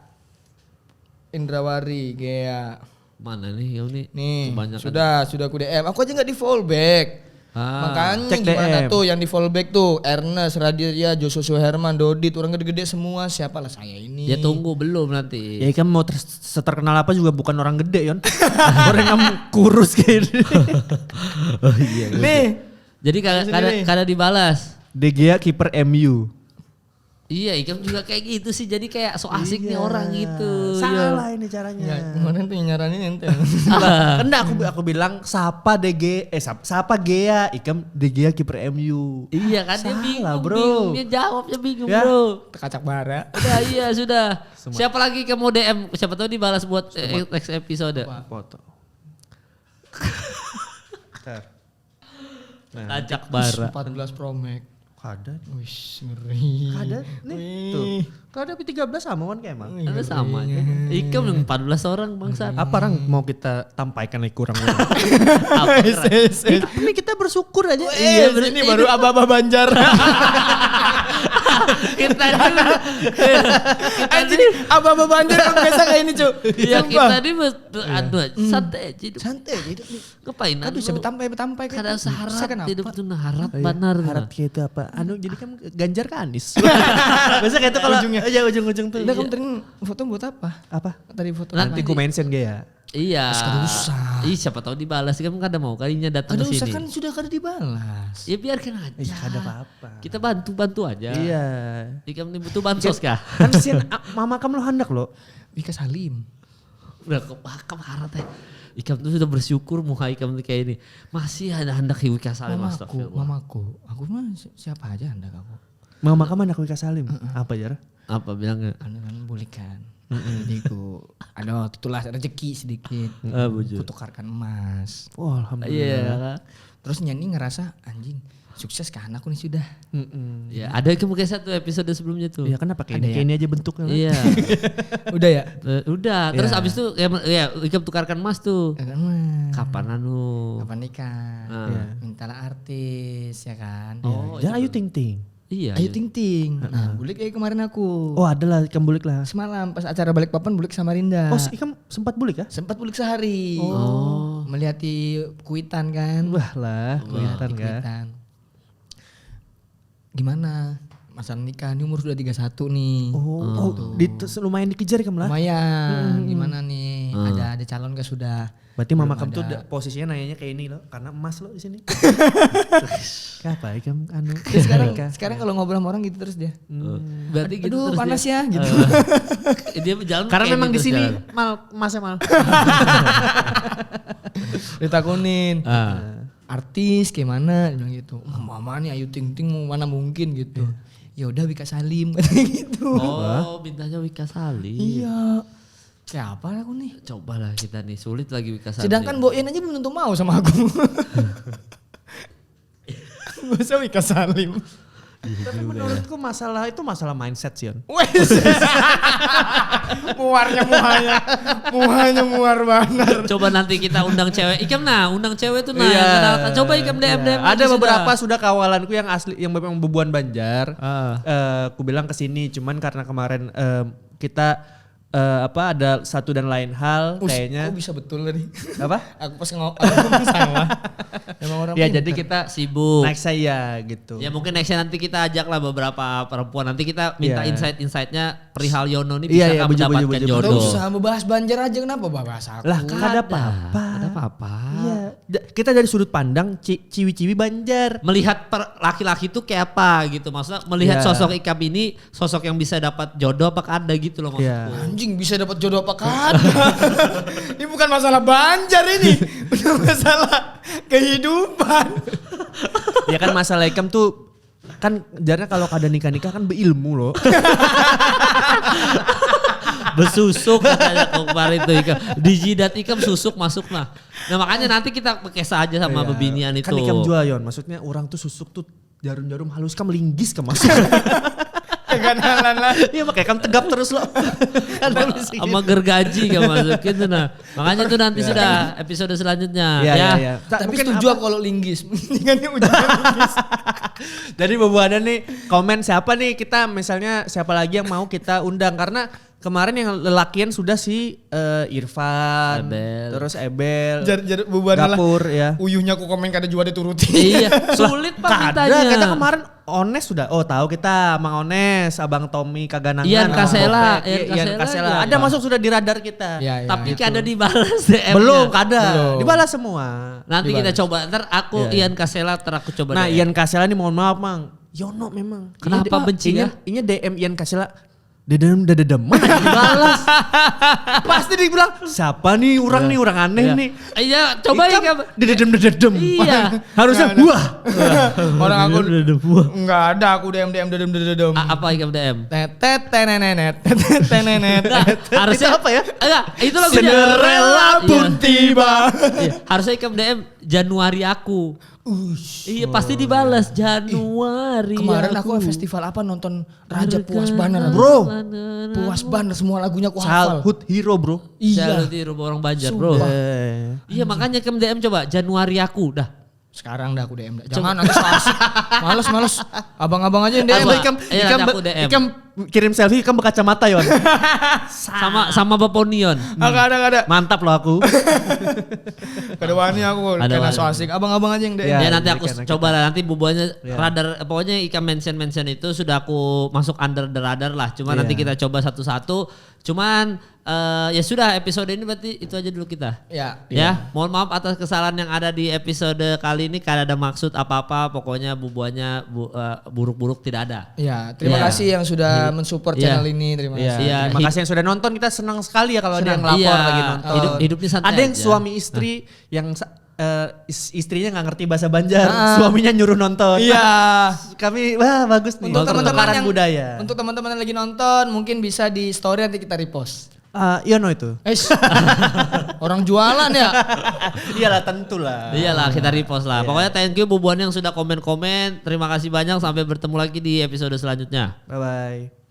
S1: Indrawari, Gea.
S3: Mana nih kamu nih?
S1: Nih,
S3: Kebanyakan.
S1: sudah aku DM. Aku aja nggak di fallback. Makanya
S2: cek
S1: gimana
S2: DM.
S1: tuh yang di fallback tuh Ernest, Raditya, Joshua Herman, Dodit, orang gede-gede semua. Siapalah saya ini.
S3: Ya tunggu belum nanti.
S2: Ya kan mau seterkenal apa juga bukan orang gede Yon. Orang yang kurus kayak ini.
S3: Oh iya.
S1: Nih,
S3: Jadi kada dibalas.
S2: De Gea kiper MU.
S3: Iya, Ikam juga kayak gitu sih. Jadi kayak so asik nih orang gitu.
S2: Salah ini caranya.
S1: ya, kemarin tuh yang nyaranin ente.
S2: Enggak, aku bilang sapa sapa Gea, Ikam De Gea kiper MU.
S3: Iya kan dia
S2: Salah,
S3: bingung,
S2: bro.
S3: Dia jawabnya bingung
S2: Ya.
S3: bro.
S1: Kacak bara.
S3: Udah iya sudah. Siapa lagi kamu DM? Siapa tahu dibalas buat next episode.
S2: Foto.
S3: Kacak bara.
S1: 14 Pro Max.
S2: Kada.
S1: Wih, ngeri.
S2: Kada nih. Tuh. Kada 13 sama kan kayak emang.
S3: Ada sama aja. Ikam yang 14 orang bangsa.
S2: Apa orang mau kita tampaikan lagi kurang
S3: Apa?
S2: Ini kita bersyukur aja.
S1: Iya, ini baru aba-aba Banjar.
S3: Kita
S1: Anjing, aba-aba Banjar kan biasa kayak ini, Cuk.
S3: Iya
S1: Sumpah.
S3: kita ini aduh santai aja hidup.
S1: Santai aja hidup nih.
S3: Ngapain?
S1: Aduh, saya betampai kan.
S3: Kada usah
S1: Bisa
S3: harap
S1: kenapa?
S3: hidup tuh harap
S2: Iya,
S3: benar.
S2: Harap kayak itu apa? Jadi kan Ganjar ke Anies. Biasa kayak itu kalau ujung-ujung tuh.
S1: Udah kamu tadi foto buat apa?
S2: Apa?
S1: Tadi foto.
S2: Nanti ku mention Gea.
S3: Iya.
S1: Kada usah.
S3: Ih siapa tahu dibalas kan kada mau kalinya datang
S1: Ada
S3: ke
S1: usah
S3: sini.
S1: kan sudah kada dibalas.
S3: Ya biarkan aja.
S2: Iya, kada apa-apa.
S3: Kita bantu aja.
S2: Iya.
S3: Ikam ini butuh bansos kah?
S2: Kan sian mama kamu lo hendak lo.
S1: Mika Salim.
S3: Udah kepakam harat ya. Ikam tuh sudah bersyukur muka Ikam tuh kayak ini. Masih ada hendak Wika Salim
S1: Mamaku,
S3: astagfirullah.
S1: mamaku. Aku mah siapa aja hendak aku.
S2: Mama kamu anak Wika Salim. Apa Jar?
S3: Apa bilangnya?
S1: Anu kan bulikan. Jadi ku ada itulah rezeki sedikit. Ku tukarkan emas.
S2: Oh, alhamdulillah.
S1: Terus Nyani ngerasa anjing sukses kan aku nih sudah.
S3: Ya, ada mungkin satu episode sebelumnya tuh.
S2: Iya, kenapa kayak ini aja bentuknya.
S3: Iya.
S1: Udah ya?
S3: Udah. Terus abis itu ya Ikam tukarkan emas tuh. Kapan
S1: Kapan nikah? Mintalah artis ya kan.
S2: Jangan Ayu Ting Ting.
S3: Iya.
S1: Ayu Ting Ting. Nah, bulik kemarin aku.
S2: Oh, adalah Ikam bulik lah.
S1: Semalam pas acara balik papan bulik sama Rinda.
S2: Oh, Ikam sempat bulik ya?
S1: Sempat bulik sehari. Oh. Melihat di kuitan kan.
S2: Wah lah, kuitan kan.
S1: Kuitan. Gimana? Masalah nikah ini umur sudah 31 nih.
S2: Oh, lumayan dikejar Ikam lah.
S1: Lumayan. Gimana nih? Ada calon gak sudah?
S2: Berarti mama kamu tuh posisinya nanyanya kayak ini loh, karena emas loh di sini. Apa Ikam anu?
S1: Sekarang kalau ngobrol sama orang gitu terus dia.
S3: Berarti gitu
S1: Aduh
S3: terus
S1: panas ya gitu.
S3: Dia jalan
S2: Karena
S3: kayak
S2: memang
S3: gitu
S2: di sini
S3: jalan.
S2: emasnya mal.
S1: Ditakunin. Artis kayak mana? Dia bilang gitu. Mama nih Ayu Ting Ting mana mungkin gitu. Ya udah Wika Salim katanya gitu.
S3: Oh, mintanya Wika Salim.
S1: Iya. Kayak apa aku nih?
S3: Cobalah kita nih, sulit lagi Wika Salim.
S1: Sedangkan Boyen aja belum tentu mau sama aku. Gak usah Wika Salim.
S2: Tapi menurutku masalah itu masalah mindset sih.
S1: Wes. Muarnya muar banget.
S3: Coba nanti kita undang cewek. Ikam undang cewek tuh
S2: Iya.
S3: Coba Ikam DM.
S2: Ada beberapa sudah kawalanku yang asli yang memang bebuan Banjar. Aku bilang kesini cuman karena kemarin kita ada satu dan lain hal kayaknya.
S1: Kok bisa betul tadi?
S2: Apa?
S1: Aku pas ngomong salah. Emang orang
S2: Ya
S1: pintar.
S2: jadi kita
S3: sibuk.
S2: next saya gitu.
S3: Ya mungkin nextnya nanti kita ajak lah beberapa perempuan. Nanti kita minta insight-insightnya perihal Yono ini bisa mendapatkan
S1: Gak
S3: jodoh.
S1: usah membahas Banjar aja kenapa bahas aku?
S2: Lah kan ada apa-apa.
S3: Ada apa-apa.
S2: Iya. Kita dari sudut pandang ciwi-ciwi Banjar.
S3: Melihat laki-laki itu kayak apa gitu. Maksudnya melihat sosok Ikam ini sosok yang bisa dapat jodoh apa ada gitu loh maksudku.
S1: Anjing bisa dapat jodoh apa kagak? Ini bukan masalah Banjar ini, udah masalah kehidupan.
S2: Ya kan masalah Ikam tuh kan jarang kalau kada nikah kan berilmu loh.
S3: Besusuk katanya kemarin tuh Ikam. Di jidat Ikam susuk masuk lah. Nah makanya nanti kita pakai saja sama bebinian itu.
S2: Kan Ikam jual Yon, maksudnya orang tuh susuk tuh jarum-jarum halus kan melinggis ke masuk.
S1: Keganalan lah.
S2: Iya makanya kan tegap terus loh.
S3: Sama gergaji kan masukin tuh nah. Makanya tuh nanti sudah episode selanjutnya.
S2: Iya.
S1: Tapi setuju aku kalau linggis. Mendingannya ujungnya linggis.
S2: Jadi bebuanan nih komen siapa nih kita misalnya siapa lagi yang mau kita undang karena kemarin yang lelakian sudah si Irfan, terus Ebel, Gapur ya.
S1: Uyuhnya aku komen kada juga dituruti.
S3: Iya, sulit Pak mintanya.
S2: Kita kemarin Ones sudah. Oh tahu kita Mang Ones, Abang Tommy Kaganangan.
S3: Ian Kasela.
S2: Ada masuk sudah di radar kita.
S1: Ya,
S3: tapi kada dibalas DM-nya.
S2: Belum kada. Dibalas semua.
S3: Nanti kita coba. Ntar aku Ian Kasela aku coba.
S2: Nah Ian Kasela ini mohon maaf Mang. Yono memang.
S3: Kenapa bencinya?
S2: Ini DM Ian Kasela. Dedem dibalas. Pasti dibilang siapa nih orang aneh nih.
S3: Iya, coba ya.
S2: Dedem.
S3: Iya.
S2: Harusnya buah.
S1: Orang aku enggak ada aku DM dedem.
S3: Apa Ikam DM?
S1: Tenenet.
S3: Harusnya
S2: apa ya?
S3: Enggak, itu lagunya.
S2: Cinderella pun tiba.
S3: Harusnya Ikam DM Januari aku. Iya pasti dibalas Januari.
S1: Kemarin aku festival apa nonton Raja Puas Banner bro. Puas Banner semua lagunya aku hafal.
S2: Childhood Hero bro.
S3: Iya. Childhood Hero orang Banjar bro. Iya makanya Ikam DM coba Januari aku dah.
S1: Sekarang dah aku DM. Jangan nanti males. Abang-abang aja yang DM.
S2: Ikam kirim selfie Ikam berkacamata Yon.
S3: sama Baponion.
S1: Ada.
S2: Mantap loh aku.
S1: Kada wani aku karena so asik. Abang-abang aja yang DM.
S3: Ya nanti aku coba lah nanti bubuannya radar pokoknya Ikam mention itu sudah aku masuk under the radar lah. Cuma nanti kita coba satu-satu. Cuman ya sudah episode ini berarti itu aja dulu kita. Ya, mohon maaf atas kesalahan yang ada di episode kali ini karena ada maksud apa-apa. Pokoknya bubuannya buruk-buruk tidak ada.
S1: Ya, terima kasih yang sudah mensupport channel ini. Terima kasih.
S2: Terima kasih yang sudah nonton. Kita senang sekali ya kalau ada yang lapor lagi nonton.
S3: Hidupnya santai
S2: ada yang
S3: aja.
S2: suami istri yang istrinya nggak ngerti bahasa Banjar, suaminya nyuruh nonton.
S1: Iya.
S2: Kami bagus nih.
S1: Untuk teman-teman yang
S2: budaya.
S1: Untuk teman-teman yang lagi nonton mungkin bisa di story nanti kita repost.
S2: Iya itu.
S1: Orang jualan ya.
S2: Iyalah tentulah.
S3: Iyalah kita repost lah. Pokoknya thank you Bubuan yang sudah komen-komen. Terima kasih banyak, sampai bertemu lagi di episode selanjutnya.
S2: Bye bye.